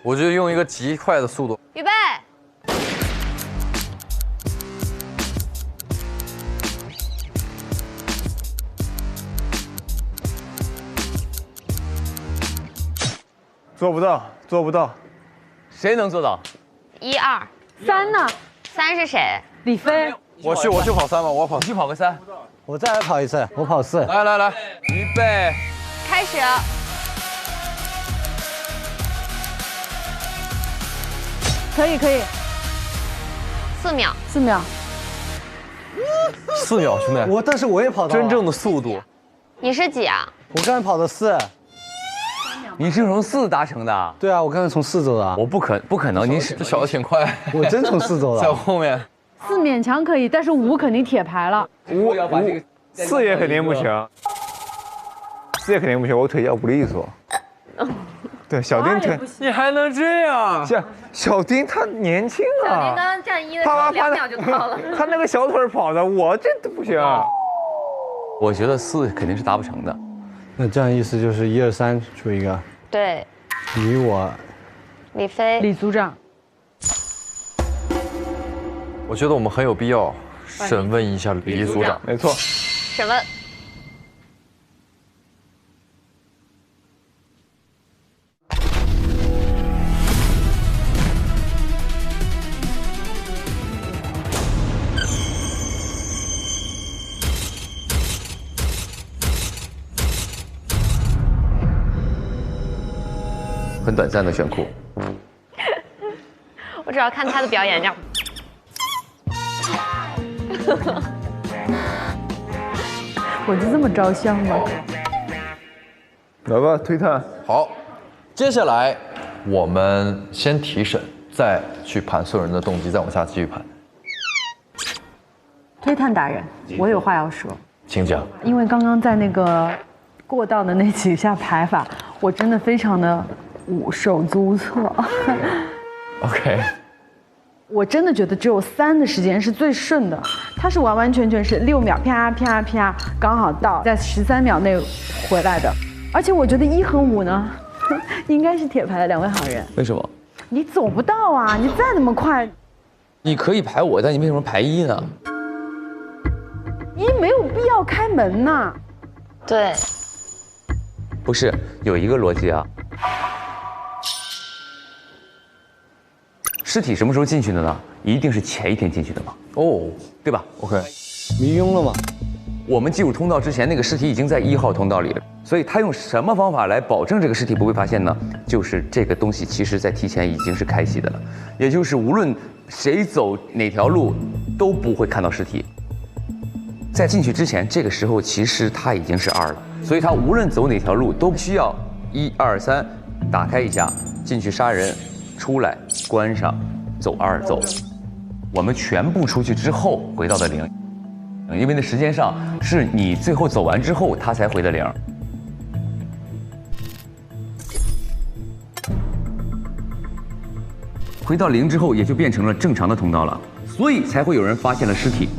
我就用一个极快的速度。预备。做不到。谁能做到？1、2、3呢？3是谁？李飞。我去跑3吧，我跑。你去跑个3。我再来跑一次，我跑4。来，预备，开始。可以。4秒。 4秒。 4秒，兄弟。但是我也跑到了。真正的速度。你是几啊？我刚才跑的4。你是从4达成的？对啊，我刚才从4走的。我不可能，你是这小的挺快。我真从4走的。在后面。 4勉强可以，但是5肯定铁牌了。 4也肯定不行。4也肯定不行，我腿脚不利索。对，小丁腿，你还能这样？小丁他年轻啊。小丁刚刚站1的时候2秒就到了。他那个小腿跑的，我这都不行。我觉得4肯定是达不成的。那这样意思就是1、2、3出一个。对。你我。李飞。李组长。我觉得我们很有必要审问一下李组长。没错。审问。很短暂的炫酷。我主要看他的表演，这样。我就这么招香吗？来吧，推探。好，接下来我们先提审，再去盘所有人的动机，再往下继续盘。推探大人，我有话要说。请讲。因为刚刚在那个过道的那几下排法，我真的非常的手足无措。OK。我真的觉得只有3的时间是最顺的，它是完完全全是6秒啪啪啪刚好到，在13秒内回来的。而且我觉得1和5呢，应该是铁牌的2位好人。为什么？你走不到啊！你再那么快，你可以排我，但你为什么排1呢？1没有必要开门呐。对。不是，有一个逻辑啊。尸体什么时候进去的呢？一定是前一天进去的嘛。哦，对吧 ？OK。迷晕了吗？我们进入通道之前，那个尸体已经在1号通道里了。所以他用什么方法来保证这个尸体不会发现呢？就是这个东西其实在提前已经是开启的了，也就是无论谁走哪条路都不会看到尸体。在进去之前，这个时候其实他已经是2了，所以他无论走哪条路都需要1、2、3打开一下，进去杀人，出来关上，走2走。我们全部出去之后回到的0，因为那时间上是你最后走完之后他才回的0。回到0之后，也就变成了正常的通道了，所以才会有人发现了尸体。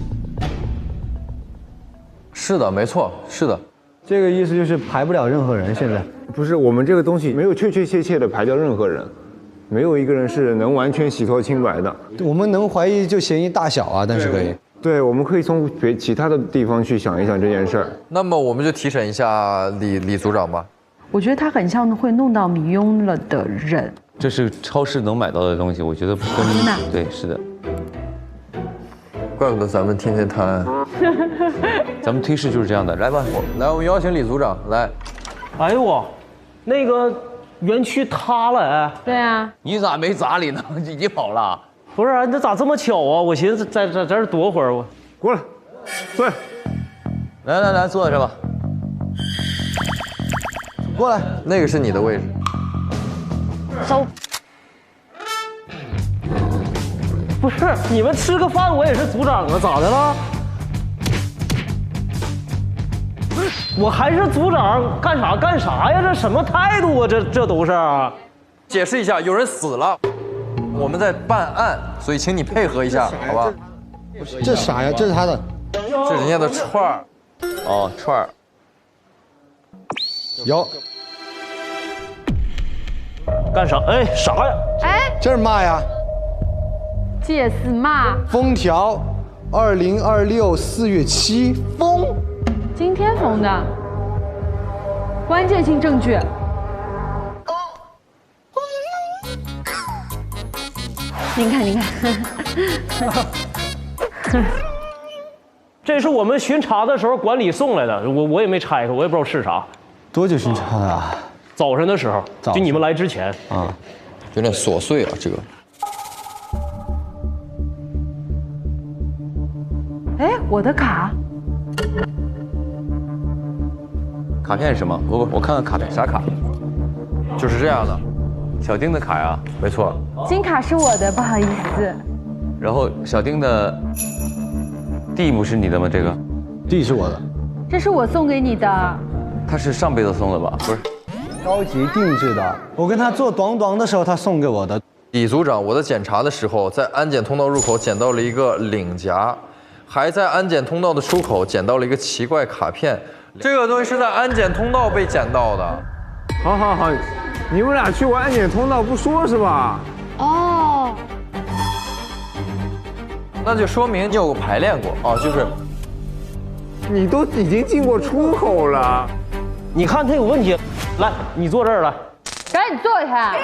是的，没错，是的。这个意思就是排不了任何人。现在不是，我们这个东西没有确确切切的排掉任何人，没有一个人是能完全洗脱清白的。我们能怀疑就嫌疑大小啊，但是可以。对，我们可以从其他的地方去想一想这件事儿。那么我们就提审一下李组长吧。我觉得他很像会弄到迷晕了的人。这是超市能买到的东西，我觉得不跟。真的？对，是的。怪不得咱们天天贪。咱们推事就是这样的，来吧，我们邀请李组长来。哎呦我，那个园区塌了哎。对啊。你咋没砸里呢？你跑了？不是啊，这咋这么巧啊？我寻思在这儿躲会儿，我过来，坐下。来，坐在这吧。过来，那个是你的位置。走。不是，你们吃个饭，我也是组长啊，咋的了？不是，我还是组长，干啥呀？这什么态度啊？这都是。解释一下，有人死了，我们在办案，所以请你配合一下，好吧？这啥呀？这是他的。这是人家的串儿。哦，串儿。有。干啥？哎，啥呀？哎，这是嘛呀？这是嘛？封条，2026 4月7封。今天封的。关键性证据。您看。这是我们巡查的时候管理送来的，我也没拆开，我也不知道是啥。多久巡查的啊？早晨的时候，就你们来之前啊，有点琐碎啊，这个。哎，我的卡。卡片是什么？我看看卡片，啥卡？就是这样的，小丁的卡呀，没错。金卡是我的，不好意思。然后小丁的 D 不是你的吗？这个 D 是我的。这是我送给你的。他是上辈子送的吧？不是。高级定制的，我跟他做短短的时候，他送给我的。李组长，我在检查的时候，在安检通道入口捡到了一个领夹，还在安检通道的出口捡到了一个奇怪卡片。这个东西是在安检通道被捡到的。好，你们俩去过安检通道不说是吧？哦。那就说明你有排练过啊，就是。你都已经进过出口了。你看他有问题，来，你坐这儿来，赶紧坐下。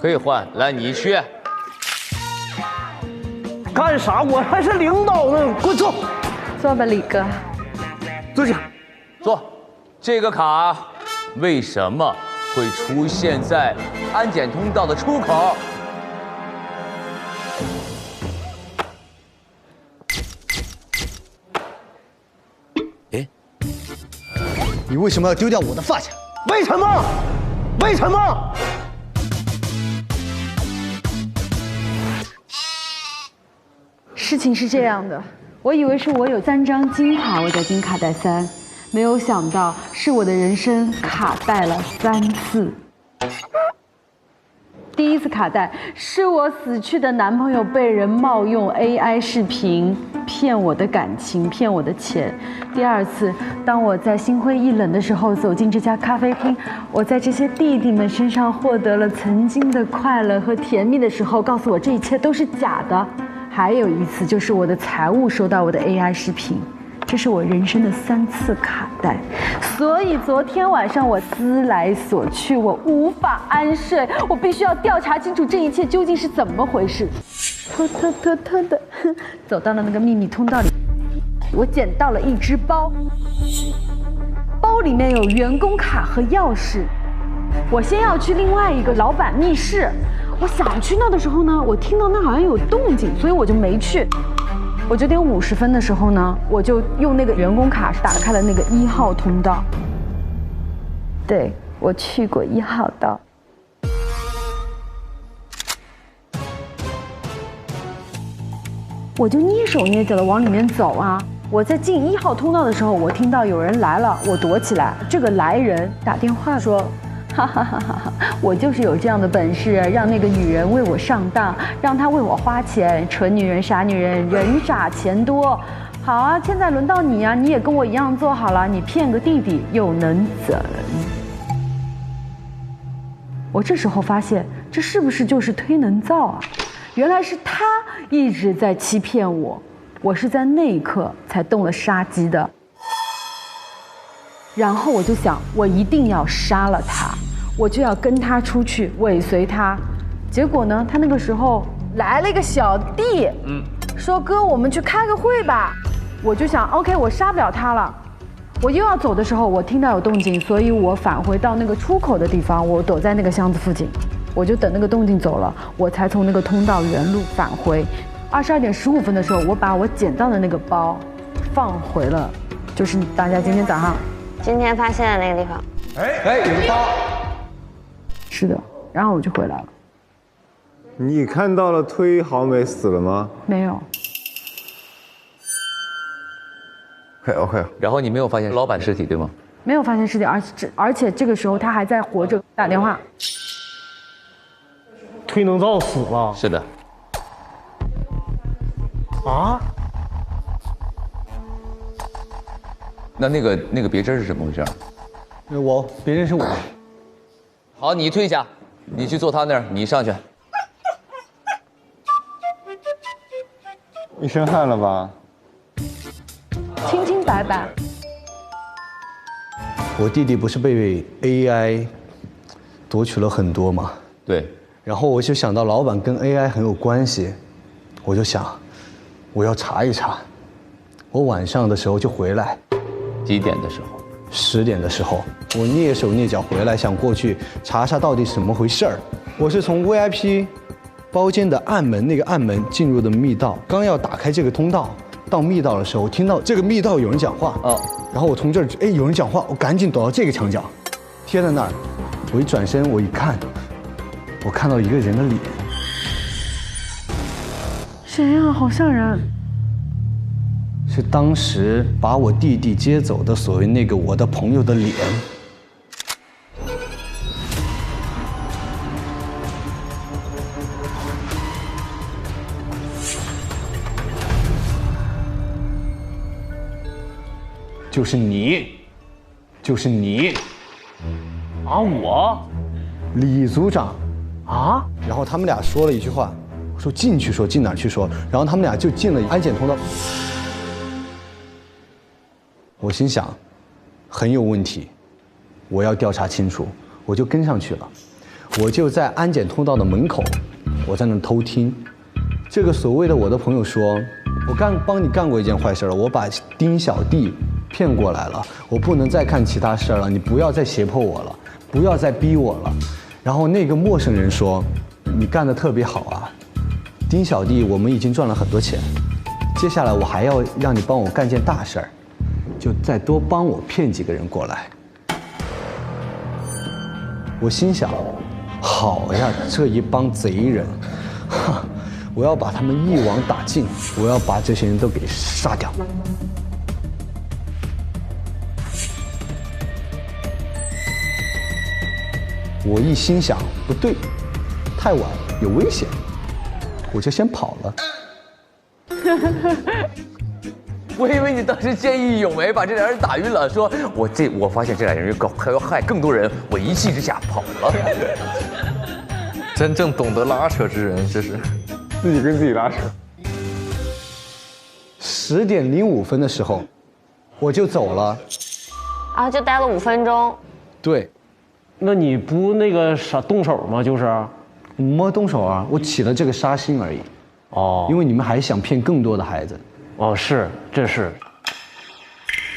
可以换，来你去。干啥？我还是领导呢，给我坐。坐吧，李哥。坐下。坐。这个卡为什么会出现在安检通道的出口？你为什么要丢掉我的发卡？为什么？为什么？事情是这样的，我以为是我有3张金卡，我叫金卡带3，没有想到是我的人生卡带了3次。第一次卡带是我死去的男朋友被人冒用 AI 视频骗我的感情，骗我的钱。第二次，当我在心灰意冷的时候走进这家咖啡厅，我在这些弟弟们身上获得了曾经的快乐和甜蜜的时候，告诉我这一切都是假的。还有一次，就是我的财务收到我的 AI 视频。这是我人生的3次卡带，所以昨天晚上我思来所去，我无法安睡，我必须要调查清楚这一切究竟是怎么回事。偷的走到了那个秘密通道里，我捡到了一只包，包里面有员工卡和钥匙。我先要去另外一个老板密室，我想去那的时候呢，我听到那好像有动静，所以我就没去。我9点50分的时候呢，我就用那个员工卡打开了那个1号通道。对，我去过1号道。我就蹑手蹑脚的往里面走啊。我在进1号通道的时候，我听到有人来了，我躲起来。这个来人打电话说，哈哈哈哈，我就是有这样的本事，让那个女人为我上当，让她为我花钱，蠢女人傻女人，人傻钱多。好啊，现在轮到你啊，你也跟我一样做好了，你骗个弟弟又能怎？我这时候发现，这是不是就是推能造啊？原来是他一直在欺骗我，我是在那一刻才动了杀机的。然后我就想，我一定要杀了他，我就要跟他出去尾随他。结果呢，他那个时候来了一个小弟，说哥，我们去开个会吧。我就想 OK， 我杀不了他了。我又要走的时候，我听到有动静，所以我返回到那个出口的地方，我躲在那个箱子附近，我就等那个动静走了，我才从那个通道原路返回。22点15分的时候，我把我捡到的那个包放回了，就是大家今天早上今天发现的那个地方。哎，有个包。是的，然后我就回来了。你看到了推好美死了吗？没有。OK， 然后你没有发现老板尸体对吗？没有发现尸体，而且这个时候他还在活着，打电话。推能造死了。是的。啊？那个别针是什么回事？别针是我。好，你退下，你去坐他那儿，你上去。一身汗了吧？清清白白。我弟弟不是被 AI 夺取了很多吗？对。然后我就想到老板跟 AI 很有关系，我就想，我要查一查。我晚上的时候就回来。几点的时候？10点的时候，我蹑手蹑脚回来，想过去查查到底怎么回事儿。我是从 VIP 包间的暗门那个暗门进入的密道，刚要打开这个通道。到密道的时候，听到这个密道有人讲话然后我从这儿，有人讲话，我赶紧躲到这个墙角，贴在那儿。我一转身，我一看，我看到一个人的脸。谁呀？好吓人！是当时把我弟弟接走的所谓那个我的朋友的脸。就是你，就是你，啊，我，李组长，啊，然后他们俩说了一句话，我说进去说，进哪儿去说，然后他们俩就进了安检通道。我心想，很有问题，我要调查清楚，我就跟上去了，我就在安检通道的门口，我在那偷听，这个所谓的我的朋友说，我帮你干过一件坏事了，我把丁小弟骗过来了，我不能再干其他事儿了，你不要再胁迫我了，不要再逼我了。然后那个陌生人说，你干得特别好啊，丁小弟，我们已经赚了很多钱，接下来我还要让你帮我干件大事儿，就再多帮我骗几个人过来。我心想，好呀，这一帮贼人，我要把他们一网打尽，我要把这些人都给杀掉。我一心想，不对，太晚，有危险，我就先跑了。我以为你当时见义勇为，把这俩人打晕了，说我发现这俩人还要害更多人，我一气之下跑了。真正懂得拉扯之人，这是自己跟自己拉扯。10点05分的时候，我就走了。啊，就待了5分钟。对。那你不那个啥动手吗？就是，没动手啊，我起了这个杀心而已。哦，因为你们还想骗更多的孩子。哦，是，这是。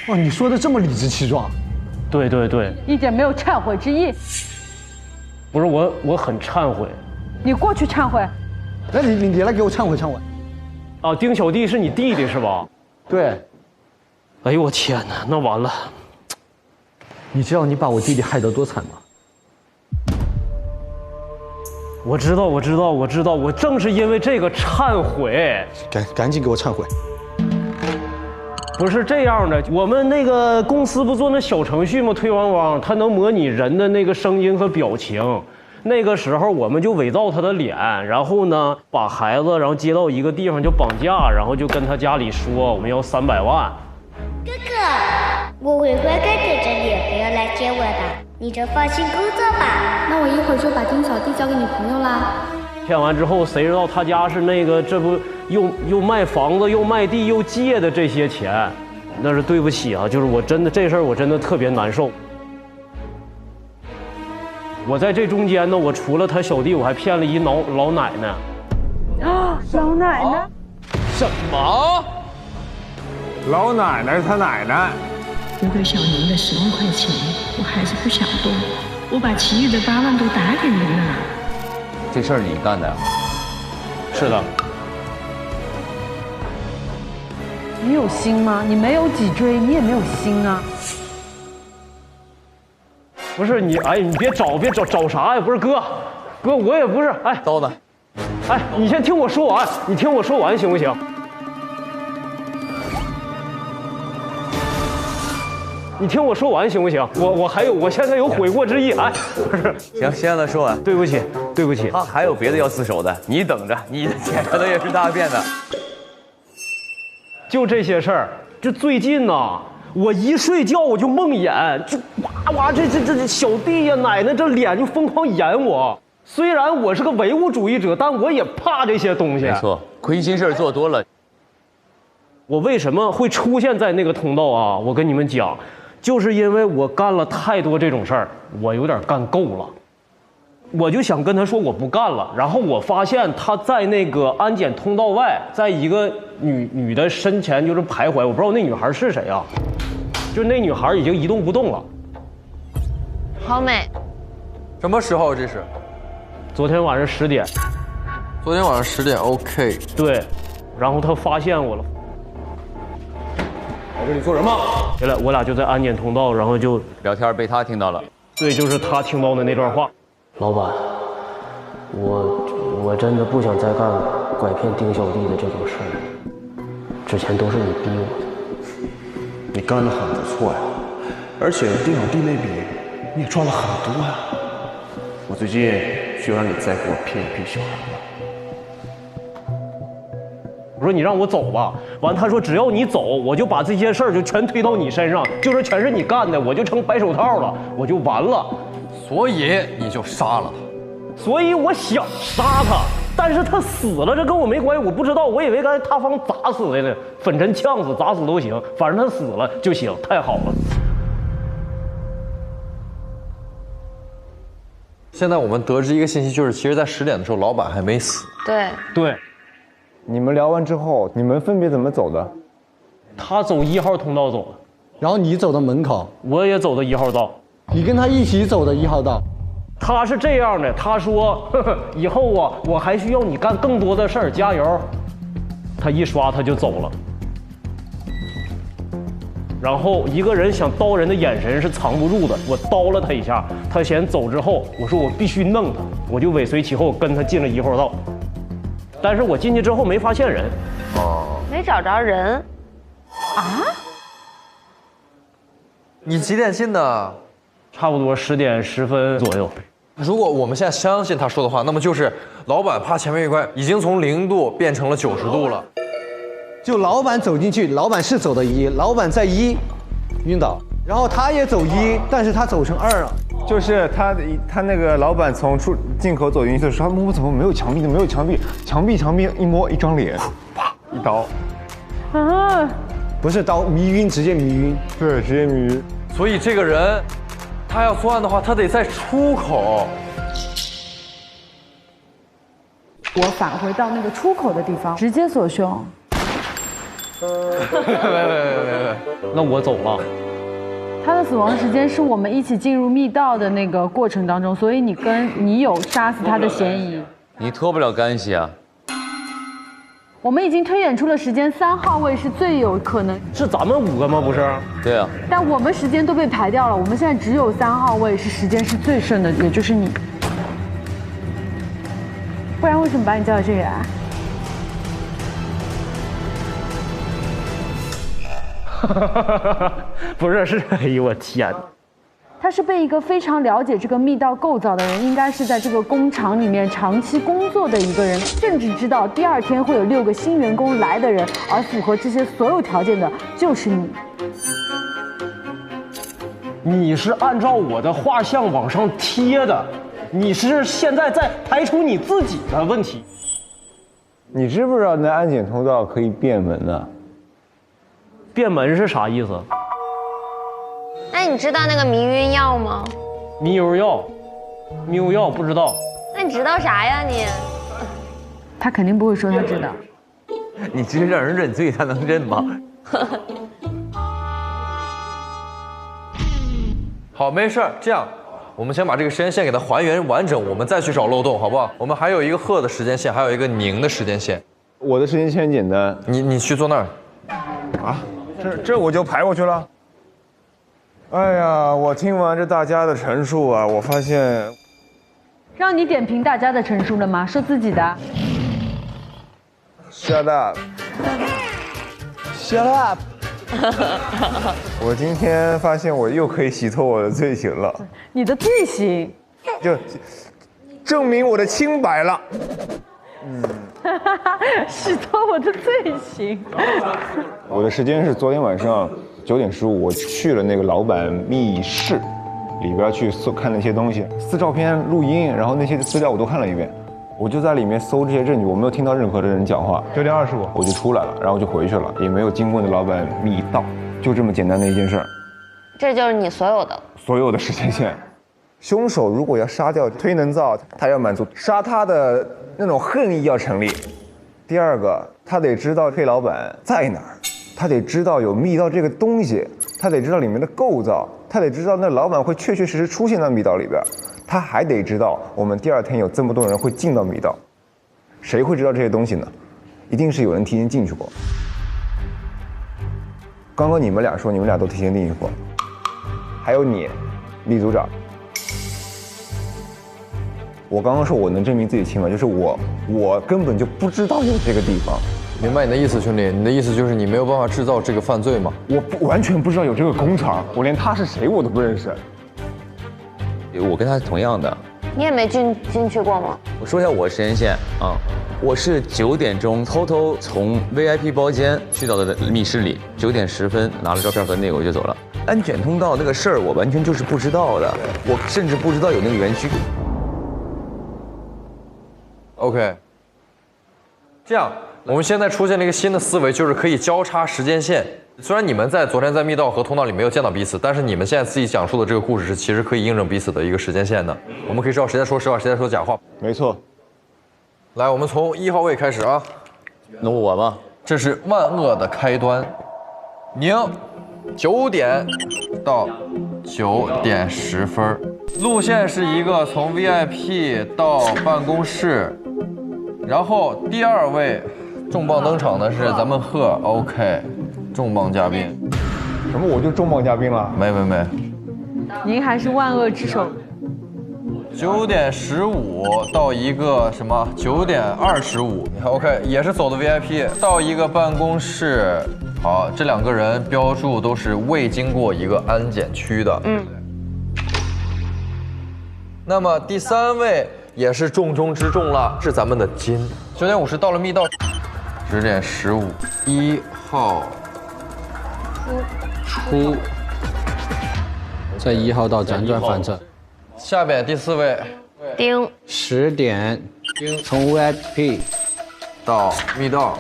哇，你说的这么理直气壮。对对对。一点没有忏悔之意。不是我很忏悔。你过去忏悔。那你来给我忏悔忏悔。啊，丁小弟是你弟弟是吧？对。哎呦我天哪，那完了。你知道你把我弟弟害得多惨吗？我知道，我正是因为这个忏悔，赶紧给我忏悔。不是这样的，我们那个公司不做那小程序吗？推汪汪，它能模拟人的那个声音和表情。那个时候我们就伪造他的脸，然后呢把孩子然后接到一个地方就绑架，然后就跟他家里说我们要300万。哥哥，我会乖乖在这里，不要来接我的，你就放心工作吧。那我一会儿就把丁小弟交给你朋友啦。骗完之后，谁知道他家是那个，这不又卖房子又卖地又借的这些钱，那是对不起啊，就是我真的这事儿我真的特别难受。我在这中间呢，我除了他小弟，我还骗了一老奶奶。啊，老奶奶。什么？老奶奶是他奶奶。不给小宁的10万块钱，我还是不想动。我把其余的8万都打给您了。这事儿你干的呀？是的。你有心吗？你没有脊椎，你也没有心啊。不是你，哎，你别找啥呀？不是哥，我也不是，哎，刀呢？哎，你先听我说完，你听我说完行不行？你听我说完行不行？我现在有悔过之意，哎，不是，行，先让他说完。对不起，对不起。他还有别的要自首的，你等着，你的钱可能也是大便的。就这些事儿，就最近呢，我一睡觉我就梦魇，就哇这小弟呀奶奶这脸就疯狂演我。虽然我是个唯物主义者，但我也怕这些东西。没错，亏心事做多了。我为什么会出现在那个通道啊？我跟你们讲，就是因为我干了太多这种事儿，我有点干够了。我就想跟他说我不干了，然后我发现他在那个安检通道外，在一个女的身前就是徘徊，我不知道那女孩是谁啊，就那女孩已经一动不动了。好美。什么时候这是？昨天晚上10点。昨天晚上10点 ，OK。对，然后他发现我了。在这里做什么？我俩就在安检通道，然后就聊天，被他听到了。对，就是他听到的那段话。老板，我真的不想再干拐骗丁小弟的这种事儿。之前都是你逼我的。你干得很不错呀，而且丁小弟那笔你也赚了很多呀。我最近需要让你再给我骗一批小孩子。我说你让我走吧，完他说只要你走，我就把这些事儿就全推到你身上，就说全是你干的，我就成白手套了，我就完了。所以你就杀了他。所以我想杀他，但是他死了，这跟我没关系，我不知道，我以为刚才塌方砸死的呢，粉尘呛死、砸死都行，反正他死了就行，太好了。现在我们得知一个信息，就是其实在10点的时候，老板还没死。对。你们聊完之后，你们分别怎么走的？他走1号通道走的，然后你走到门口，我也走的1号道。你跟他一起走的1号道。他是这样的，他说呵呵以后啊，我还需要你干更多的事儿，加油。他一刷他就走了。然后一个人想刀人的眼神是藏不住的，我刀了他一下，他先走之后，我说我必须弄他，我就尾随其后跟他进了1号道。但是我进去之后没发现人，没找着人，啊？你几点进的？差不多10点10分左右。如果我们现在相信他说的话，那么就是老板怕前面一关已经从0度变成了90度了。就老板走进去，老板是走的1，老板在1晕倒，然后他也走1，但是他走成2了。就是他那个老板从进口走进去的时候，他摸怎么没有墙壁的，没有墙壁一摸一张脸，啪一刀。啊，不是刀，迷晕，直接迷晕。对，直接迷晕。所以这个人，他要作案的话，他得在出口。我返回到那个出口的地方，直接锁胸。没，那我走了。他的死亡时间是我们一起进入密道的那个过程当中，所以你有杀死他的嫌疑。你脱不了干系啊。我们已经推演出了时间，3号位是最有可能。是咱们5个吗？不是。对啊。但我们时间都被排掉了，我们现在只有3号位是时间是最顺的，也就是你。不然为什么把你叫到这里来？不是，哎呦我天！他是被一个非常了解这个密道构造的人，应该是在这个工厂里面长期工作的一个人，甚至知道第2天会有6个新员工来的人，而符合这些所有条件的就是你。你是按照我的画像往上贴的，你是现在在排除你自己的问题。你知不知道那安检通道可以变门呢？变门是啥意思？那你知道那个迷晕药吗？迷油药不知道。那你知道啥呀你？他肯定不会说他知道。你直接让人认罪，他能认吗？好，没事儿，这样，我们先把这个时间线给它还原完整，我们再去找漏洞，好不好？我们还有一个贺的时间线，还有一个宁的时间线。我的时间线很简单，你去坐那儿。啊，这我就排过去了。哎呀，我听完这大家的陈述啊，我发现。让你点评大家的陈述了吗？说自己的。Shut up. Shut up. 我今天发现我又可以洗脱我的罪行了。你的罪行？就证明我的清白了。洗脱我的罪行。我的时间是昨天晚上9点15，我去了那个老板密室里边去看那些东西，撕照片、录音，然后那些资料我都看了一遍。我就在里面搜这些证据，我没有听到任何的人讲话。9点25，我就出来了，然后我就回去了，也没有经过那老板密道，就这么简单的一件事儿。这就是你所有的时间线。凶手如果要杀掉忒能造，他要满足杀他的那种恨意要成立。第二个，他得知道忒老板在哪儿，他得知道有密道这个东西，他得知道里面的构造，他得知道那老板会确确实实出现在密道里边。他还得知道我们第二天有这么多人会进到密道，谁会知道这些东西呢？一定是有人提前进去过。刚刚你们俩说你们俩都提前进去过，还有你，李组长。我刚刚说我能证明自己清白，就是我根本就不知道有这个地方。明白你的意思，兄弟，你的意思就是你没有办法制造这个犯罪吗？我完全不知道有这个工厂，我连他是谁我都不认识。我跟他是同样的。你也没进去过吗？我说一下我的时间线啊，我是9点钟偷偷从 VIP 包间去到的密室里，9点10分拿了照片和那个我就走了。安检通道那个事儿我完全就是不知道的，我甚至不知道有那个园区。OK， 这样我们现在出现了一个新的思维，就是可以交叉时间线。虽然你们昨天在密道和通道里没有见到彼此，但是你们现在自己讲述的这个故事是其实可以印证彼此的一个时间线的。我们可以知道谁在说实话，谁在说假话。没错。来，我们从1号位开始啊。那我吧，这是万恶的开端。宁，9点到9点10分，路线是一个从 VIP 到办公室，然后第2位重磅登场的是咱们贺 OK。重磅嘉宾，什么我就重磅嘉宾了？没，您还是万恶之首。9点15到一个什么9点25，你看 OK 也是走的 VIP 到一个办公室。好，这2个人标注都是未经过一个安检区的。那么第3位也是重中之重了，是咱们的金。9点50到了密道。10点15，1号。出，在1号道辗转反侧。下边第4位，丁。10点，从 VIP 到密道。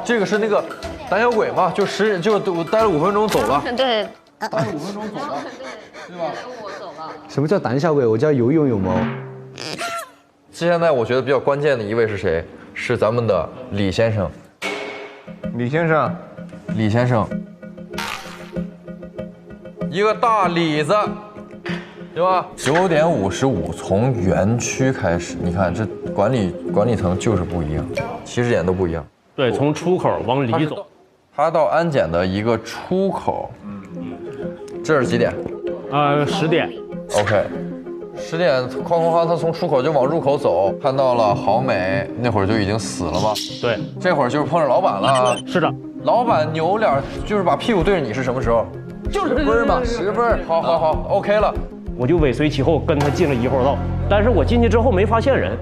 这个是那个胆小鬼嘛？就待了5分钟走了。对，待了5分钟走了，对吧？我走了。什么叫胆小鬼？我叫有勇有谋。现在我觉得比较关键的一位是谁？是咱们的李先生。李先生，一个大李子，对吧？9点55从园区开始，你看这管理层就是不一样，起始点都不一样。对，从出口往里走。他到安检的一个出口，这是几点？10点。OK。10点，哐，他从出口就往入口走，看到了郝美，那会儿就已经死了嘛。对，这会儿就是碰上老板了。是的，老板扭脸就是把屁股对着你是什么时候？10分嘛，10分。好 ，OK 了。我就尾随其后跟他进了1号道，但是我进去之后没发现人。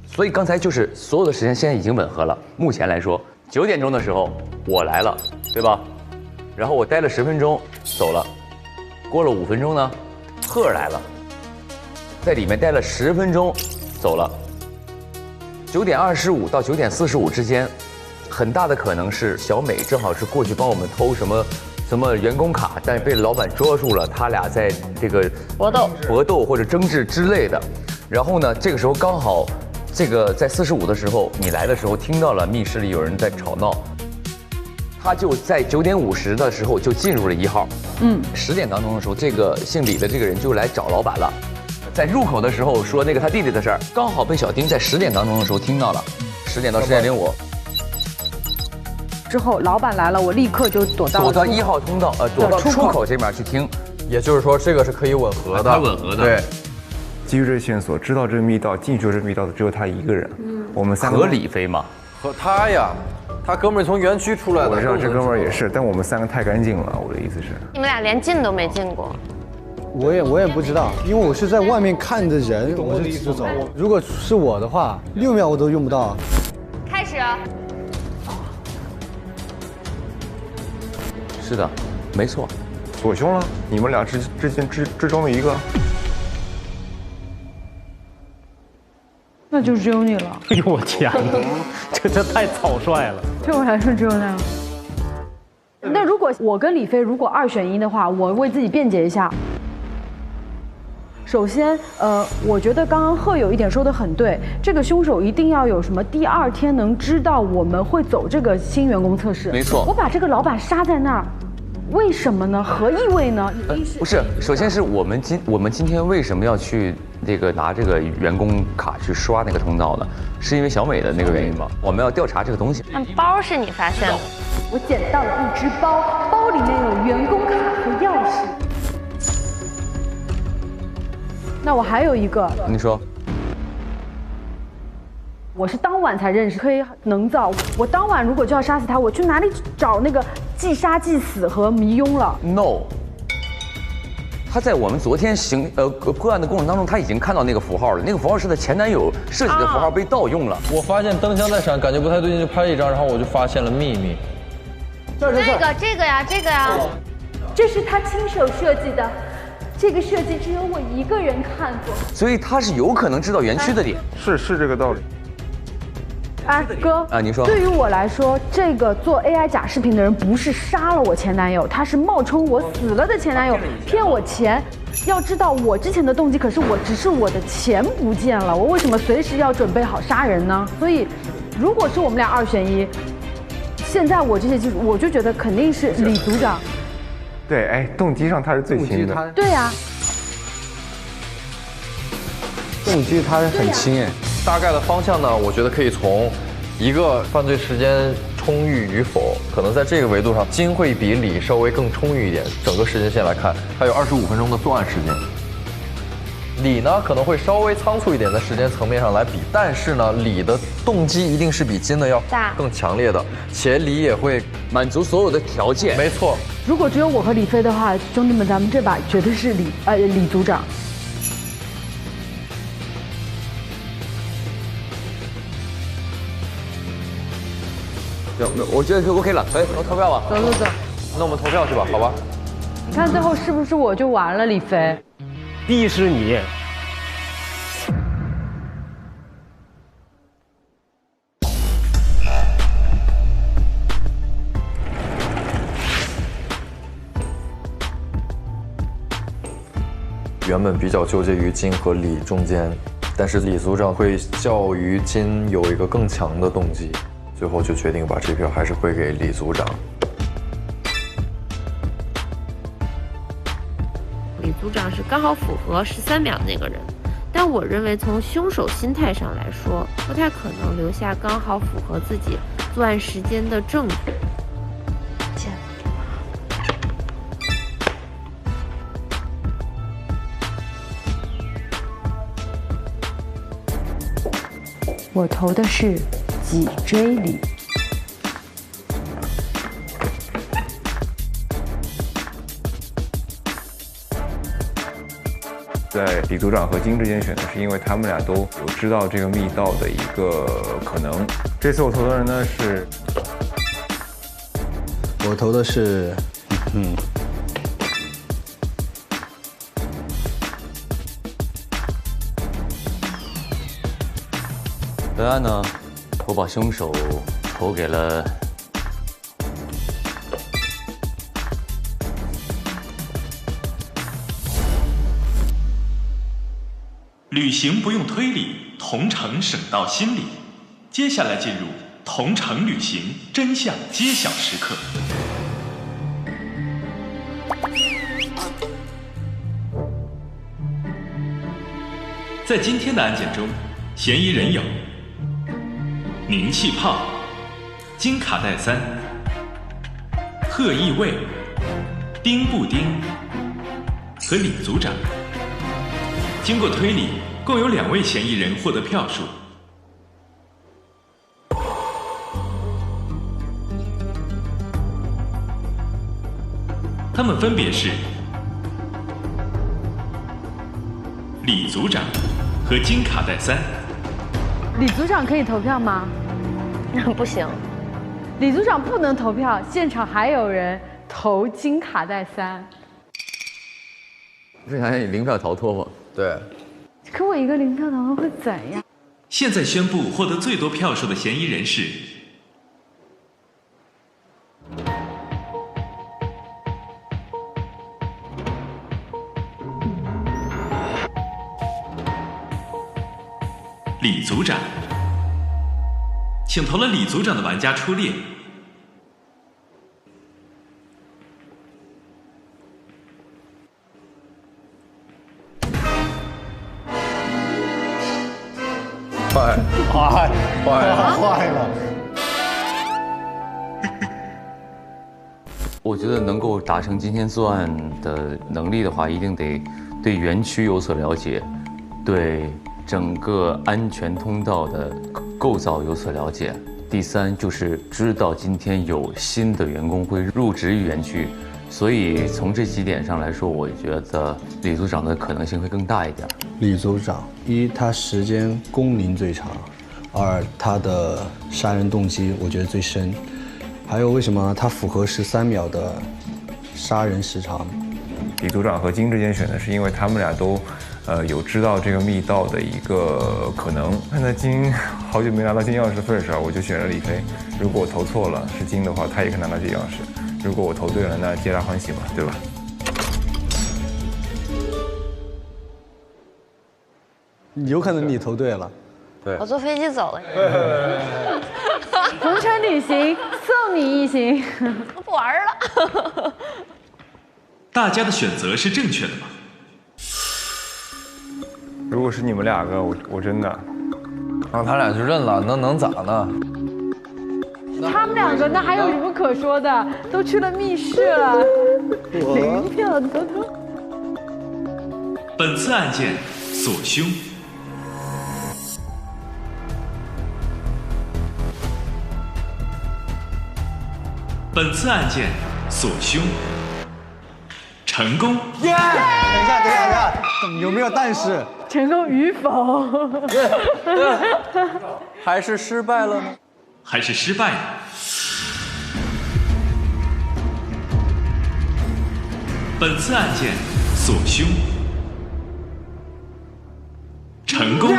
所以刚才就是所有的时间现在已经吻合了。目前来说，9点钟的时候我来了，对吧？然后我待了10分钟走了，过了5分钟呢，贺来了。在里面待了10分钟，走了。9点25到9点45之间，很大的可能是小美正好是过去帮我们偷什么员工卡，但是被老板捉住了，他俩在这个搏斗或者争执之类的。然后呢，这个时候刚好这个在45的时候，你来的时候听到了密室里有人在吵闹，他就在9点50的时候就进入了1号。10点当中的时候，这个姓李的这个人就来找老板了，在入口的时候说那个他弟弟的事儿，刚好被小丁在10点当中的时候听到了，10点到10点05。之后老板来了，我立刻就躲到1号通道，躲到出口这边去听。也就是说，这个是可以吻合的，它吻合的。对。基于这线索，知道这个密道、进去这个密道的只有他一个人。我们3个和李飞嘛，和他呀，他哥们儿从园区出来的。我知道这哥们儿也是，但我们3个太干净了。我的意思是，你们俩连进都没进过。我也不知道，因为我是在外面看着人，我就走。如果是我的话，6秒我都用不到。开始。是的，没错。左凶了，你们俩之中的一个。那就只有你了。哎呦我天哪，这太草率了。对我来说只有那样。那如果我跟李飞如果2选1的话，我为自己辩解一下。首先，我觉得刚刚贺有一点说得很对，这个凶手一定要有什么第2天能知道我们会走这个新员工测试。没错。我把这个老板杀在那儿，为什么呢？何意味呢？不是，首先是我们今天为什么要去拿这个员工卡去刷那个通道呢？是因为小美的那个原因吗？我们要调查这个东西。但包是你发现的。我捡到了一只包，包里面有员工卡和钥匙。那我还有一个。你说。我是当晚才认识，可以能造。我当晚如果就要杀死他，我去哪里找那个既杀既死和迷庸了 ？No。他在我们昨天破案的过程当中，他已经看到那个符号了。那个符号是他前男友设计的符号，被盗用了。我发现灯箱在闪，感觉不太对劲，就拍了一张，然后我就发现了秘密。这个呀，这是他亲手设计的，这个设计只有我一个人看过。所以他是有可能知道园区的点。是这个道理。哥，你说。对于我来说，这个做 AI 假视频的人不是杀了我前男友，他是冒充我死了的前男友骗我钱。要知道我之前的动机可是只是我的钱不见了，我为什么随时要准备好杀人呢？所以，如果是我们俩2选1，现在我这些技术，我就觉得肯定是李组长。对，动机上他是最轻的。对呀。动机他很轻哎。大概的方向呢，我觉得可以从一个犯罪时间充裕与否，可能在这个维度上，金会比李稍微更充裕一点。整个时间线来看，还有25分钟的作案时间。李呢可能会稍微仓促一点，在时间层面上来比，但是呢，李的动机一定是比金的要更强烈的，且李也会满足所有的条件。没错。如果只有我和李飞的话，兄弟们，咱们这把绝对是李组长。我觉得是 OK 了，可以投票吧。走。那我们投票去吧，好吧？你看最后是不是我就完了，李飞？必是你。原本比较纠结于金和李中间，但是李组长会较于金有一个更强的动机。最后就决定把这票还是归给李组长。李组长是刚好符合13秒那个人，但我认为从凶手心态上来说，不太可能留下刚好符合自己作案时间的证据。我投的是脊椎李。在李组长和金之间选的是因为他们俩都有知道这个密道的一个可能。这次我投的人呢是，我投的是，本案呢，我把凶手投给了旅行不用推理，投同城省道心理。接下来进入同城旅行真相揭晓时刻。在今天的案件中，嫌疑人有宁气泡、金卡戴珊、贺义卫、丁布丁和李组长。经过推理，共有2位嫌疑人获得票数。他们分别是李组长和金卡戴珊。李组长可以投票吗？不行。李组长不能投票，现场还有人投金卡戴珊。为啥你0票逃脱吗？对。可我一个0票逃脱会怎样？现在宣布获得最多票数的嫌疑人是李组长。请投了李组长的玩家出列。坏了！我觉得能够达成今天作案的能力的话，一定得对园区有所了解，对整个安全通道的构造有所了解。第3就是知道今天有新的员工会入职于园区，所以从这几点上来说，我觉得李组长的可能性会更大一点。李组长，一他时间工龄最长，2他的杀人动机我觉得最深，还有为什么他符合13秒的杀人时长？李组长和金之间选的是因为他们俩都有知道这个密道的一个可能。看在金好久没拿到金钥匙的份上，我就选了李飞。如果我投错了是金的话，他也可以拿到这钥匙；如果我投对了，那皆大欢喜嘛，对吧？有可能你投对了。对，我坐飞机走了。同城旅行送你一行。我不玩了。大家的选择是正确的吗？如果是你们2个，我真的，让他俩就认了，能咋呢？他们2个那还有什么可说的？都去了密室了，0票投脱。本次案件锁凶。本次案件锁凶成功。等一下，有没有但是？成功与否？还是失败了呢？还是失败呢？本次案件锁凶成功。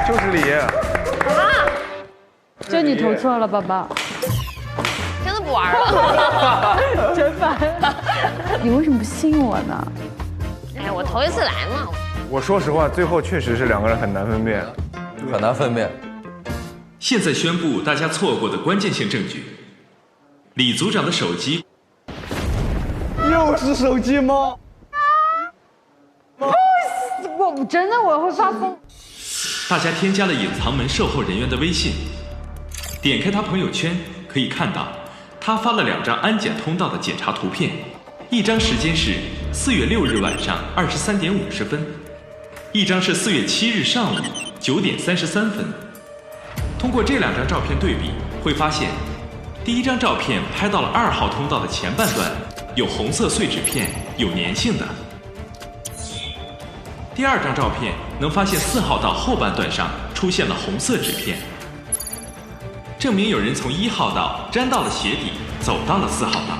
就是李。就你投错了，宝宝。真的不玩了。真烦。你为什么不信我呢？哎，我头一次来嘛。我说实话，最后确实是2个人很难分辨，很难分辨。现在宣布大家错过的关键性证据：李组长的手机。又是手机吗？我真的我会发疯。大家添加了隐藏门售后人员的微信，点开他朋友圈可以看到，他发了2张安检通道的检查图片，一张时间是4月6日晚上23点50分，一张是4月7日上午9点33分。通过这2张照片对比，会发现，第1张照片拍到了2号通道的前半段有红色碎纸片，有粘性的。第2张照片能发现4号道后半段上出现了红色纸片，证明有人从1号道沾到了鞋底，走到了4号道。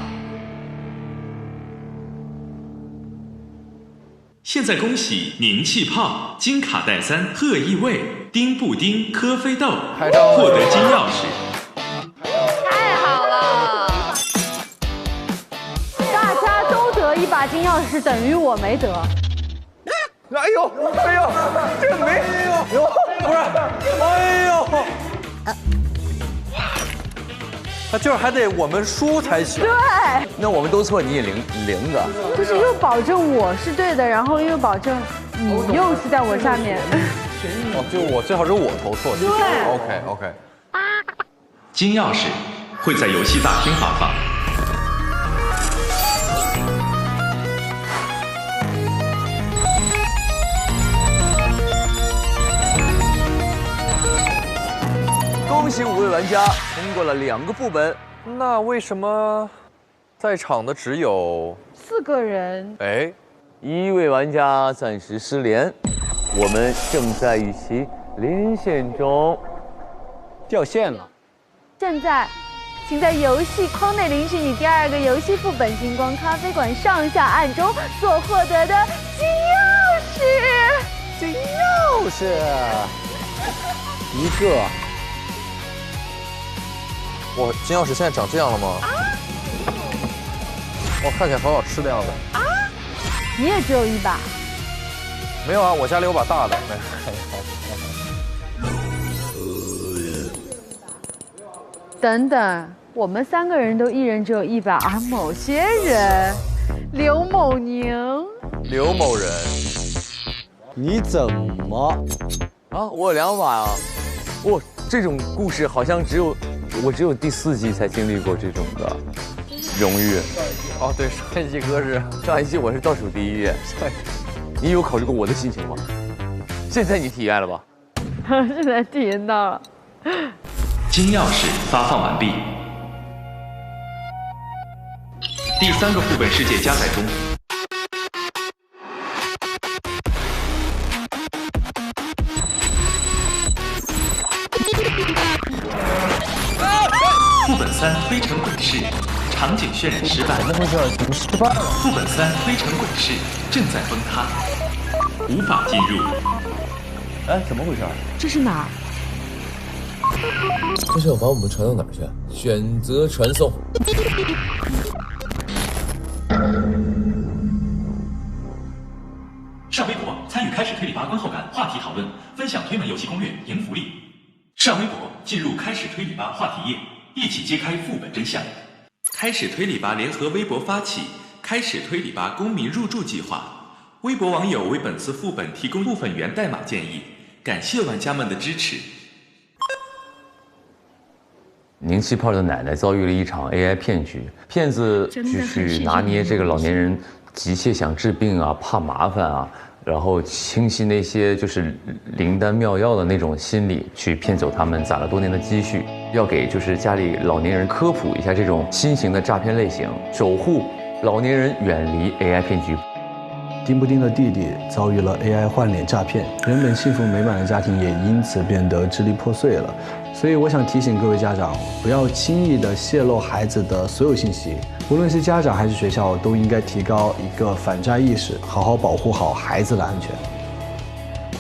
现在恭喜宁气泡、金卡戴珊、贺义卫丁布丁科菲豆，获得金钥匙。太好了！大家都得一把金钥匙，等于我没得。哎呦，这个没有，不是，哎呦，他就是还得我们输才行。对，那我们都错，你也零个。就是又保证我是对的，然后又保证你又是在我下面。哦，就我最好是我投错。对 ，OK。金钥匙会在游戏大厅发放。恭喜5位玩家通过了2个副本。那为什么在场的只有4个人？哎，1位玩家暂时失联，我们正在与其连线中。掉线了。现在，请在游戏框内领取你第2个游戏副本《星光咖啡馆上下暗》中所获得的金钥匙。金钥匙1个。哇，金钥匙现在长这样了吗？哇，看起来好好吃的样子。你也只有1把？没有啊，我家里有把大的。等等，我们3个人都一人只有1把，而某些人，刘某宁、刘某人，你怎么啊？我有2把啊！哇，这种故事好像只有第4季才经历过这种的荣誉。哦，对，上一季哥是上一季我是倒数第1。你有考虑过我的心情吗？现在你体验了吧？现在体验到了。金钥匙发放完毕。第3个副本世界加载中。副本3推陈滚式，场景渲染失败。怎么回事？怎么失败了？副本3推陈滚式，正在崩塌，无法进入。哎，怎么回事？这是哪儿？这是要把我们传到哪儿去？选择传送。上微博参与开始推理8观后感话题讨论，分享推门游戏攻略，赢福利。上微博进入开始推理8话题页，一起揭开副本真相。开始推理8联合微博发起开始推理8公民入驻计划，微博网友为本次副本提供部分源代码建议，感谢玩家们的支持。宁气泡的奶奶遭遇了一场 AI 骗局，骗子去拿捏这个老年人急切想治病啊、怕麻烦啊，然后清晰那些就是灵丹妙药的那种心理，去骗走他们攒了多年的积蓄，要给就是家里老年人科普一下这种新型的诈骗类型，守护老年人远离 AI 骗局。丁布丁的弟弟遭遇了 AI 换脸诈骗，原本幸福美满的家庭也因此变得支离破碎了。所以我想提醒各位家长，不要轻易的泄露孩子的所有信息，无论是家长还是学校，都应该提高一个反诈意识，好好保护好孩子的安全。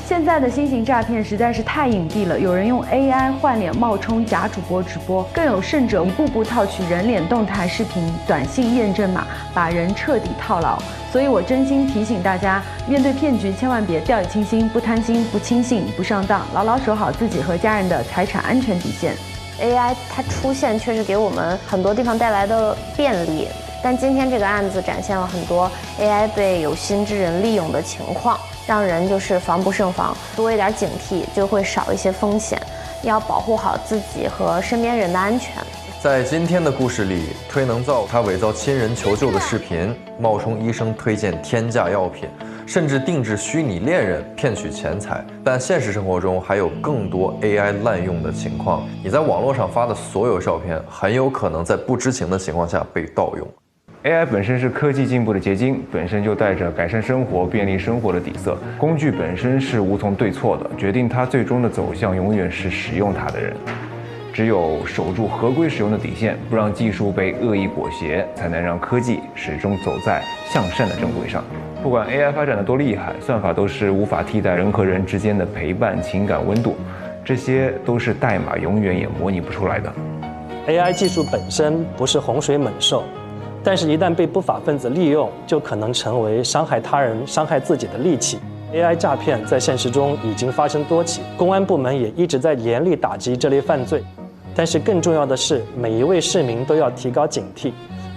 现在的新型诈骗实在是太隐蔽了，有人用 AI 换脸冒充假主播直播，更有甚者一步步套取人脸动态视频、短信验证码，把人彻底套牢。所以我真心提醒大家，面对骗局千万别掉以轻心，不贪心，不轻信，不上当，牢牢守好自己和家人的财产安全底线。AI 它出现确实给我们很多地方带来的便利，但今天这个案子展现了很多 AI 被有心之人利用的情况，让人就是防不胜防，多一点警惕就会少一些风险，要保护好自己和身边人的安全。在今天的故事里，推能造他伪造亲人求救的视频，冒充医生推荐天价药品，甚至定制虚拟恋人骗取钱财。但现实生活中还有更多 AI 滥用的情况，你在网络上发的所有照片，很有可能在不知情的情况下被盗用。AI 本身是科技进步的结晶，本身就带着改善生活、便利生活的底色。工具本身是无从对错的，决定它最终的走向永远是使用它的人。只有守住合规使用的底线，不让技术被恶意裹挟，才能让科技始终走在向善的正轨上。不管 AI 发展的多厉害，算法都是无法替代人和人之间的陪伴、情感、温度，这些都是代码永远也模拟不出来的。AI 技术本身不是洪水猛兽，但是一旦被不法分子利用，就可能成为伤害他人、伤害自己的利器。AI 诈骗在现实中已经发生多起，公安部门也一直在严厉打击这类犯罪。但是更重要的是，每一位市民都要提高警惕，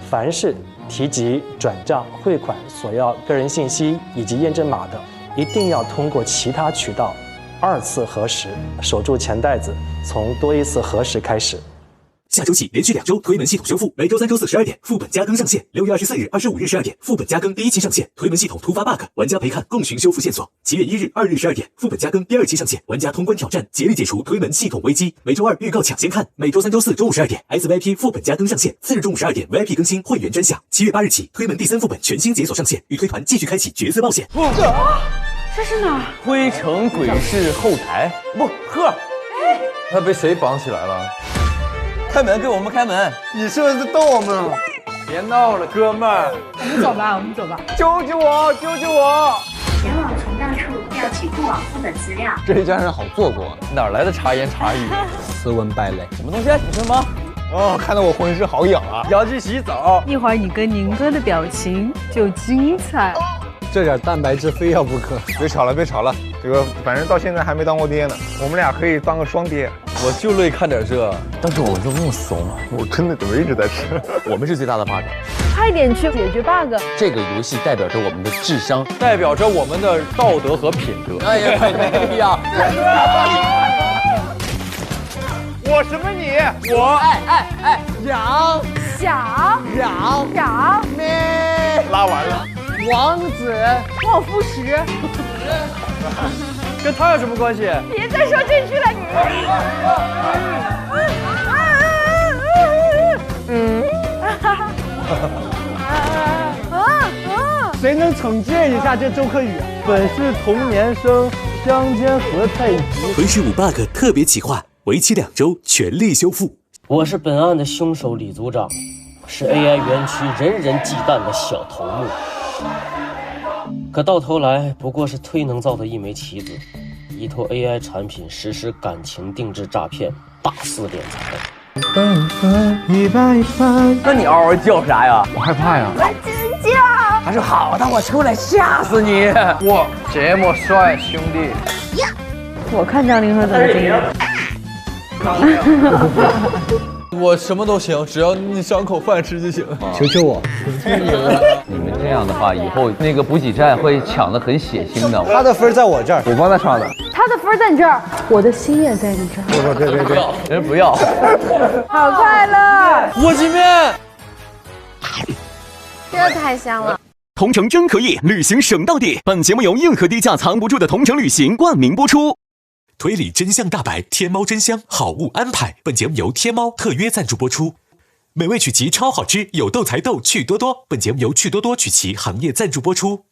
凡是提及转账、汇款索要个人信息以及验证码的，一定要通过其他渠道2次核实，守住钱袋子，从多一次核实开始。下周起连续2周推门系统修复，每周3、周4 12点副本加更上线。6月24日、25日12点副本加更第1期上线，推门系统突发 bug， 玩家陪看共寻修复线索。7月1日、2日12点副本加更第2期上线，玩家通关挑战，竭力解除推门系统危机。每周2预告抢先看，每周3、周4中午12点 SVIP 副本加更上线，4日中午12点 VIP 更新会员专享。7月8日起推门第3副本全新解锁上线，与推团继续开启角色冒险。这是哪儿？灰城鬼市后台，不呵，他被谁绑起来了？开门，给我们开门！你是不是逗我们？别闹了，哥们儿。我们走吧，我们走吧。救救我！救救我！前往存档处调取过往副本资料。这一家人好做过，哪来的茶言茶语？斯文败类。什么东西？你说什么？哦，看得我浑身好痒啊！要去洗澡。一会儿你跟宁哥的表情就精彩。这点蛋白质非要不可。别吵了，别吵了，这个反正到现在还没当过爹呢，我们俩可以当个双爹。我就乐意看点这，但是我就不用怂，我真的怎么一直在吃？我们是最大的 bug， 快点去解决 bug。这个游戏代表着我们的智商，代表着我们的道德和品德。哎呀，没呀！我什么你？我痒咩？拉完了。王子望夫石，跟他有什么关系？别再说这句了，你。谁能惩戒一下这周克宇？本是同年生，相煎何太急。魂师5 bug 特别企划，为期2周全力修复。我是本案的凶手李组长，是 AI 园区人人忌惮的小头目。可到头来不过是忒能造的一枚棋子，依托 AI 产品实施感情定制诈骗，大肆敛财。那你嗷嗷叫啥呀？我害怕呀。我尖叫。他说好的，我出来吓死你！哇，这么帅，兄弟！我看张凌和怎么经历。我什么都行，只要你赏口饭吃就行。求求我！你们这样的话，以后那个补给站会抢得很血腥的。他的分在我这儿，我帮他唱的。他的分在你这儿，我的心也在你这儿。对，人不要。好快乐！我几面，这太香了。同城真可以，旅行省到底。本节目由硬核低价藏不住的同城旅行冠名播出。推理真相大白，天猫真香，好物安排。本节目由天猫特约赞助播出。美味曲奇超好吃，有豆才豆，趣多多。本节目由趣多多曲奇行业赞助播出。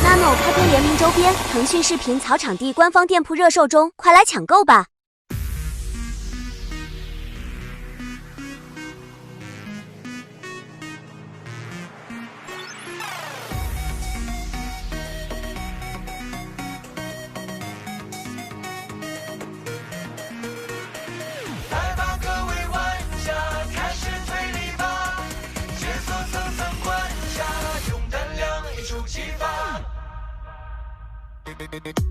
妈妈，我开推联名周边，腾讯视频草场地官方店铺热售中，快来抢购吧！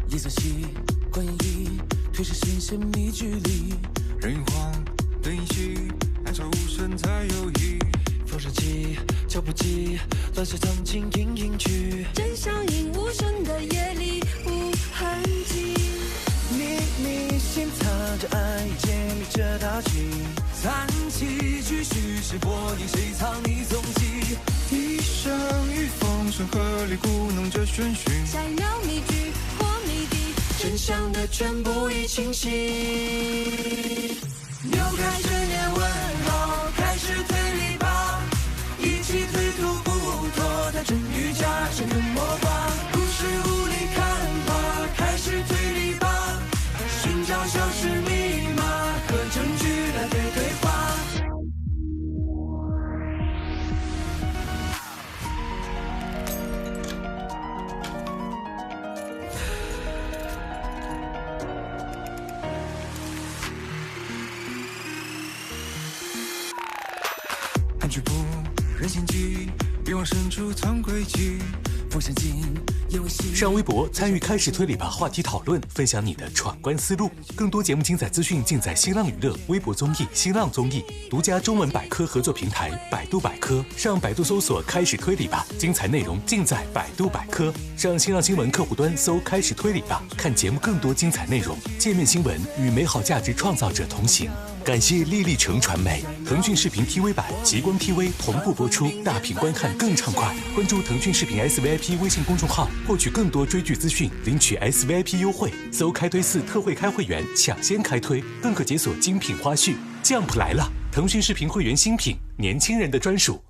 夜色系，观演绎，推视视线密距离，人与晃的影戏，暗潮无声才有意。风声起，脚步急，乱世藏进隐隐去，真相隐无声的夜里无痕迹，秘密心藏着爱，建立着大旗，残气继续是播映，谁藏匿踪迹？一生与风声合力鼓弄着宣讯，下一秒谜句或谜底，真相的全部已清晰。扭开执念问号，开始推理吧，一起推脱不脱。的真与假，谁能摸拔？故事无力看法，开始推理吧，寻找消失密码和证据来对话。安局部任性机，别往深处藏诡计，风险紧，因为上微博参与开始推理吧话题讨论，分享你的闯关思路。更多节目精彩资讯尽在新浪娱乐、微博综艺、新浪综艺独家中文百科合作平台百度百科。上百度搜索开始推理吧，精彩内容尽在百度百科。上新浪新闻客户端搜开始推理吧，看节目更多精彩内容。界面新闻与美好价值创造者同行。感谢丽丽城传媒、腾讯视频 TV 版、极光 TV 同步播出，大屏观看更畅快。关注腾讯视频 SVIP 微信公众号，获取更多追剧资讯，领取 SVIP 优惠。搜开推4特惠开会员，抢先开推，更可解锁精品花絮。Jump 来了，腾讯视频会员新品，年轻人的专属。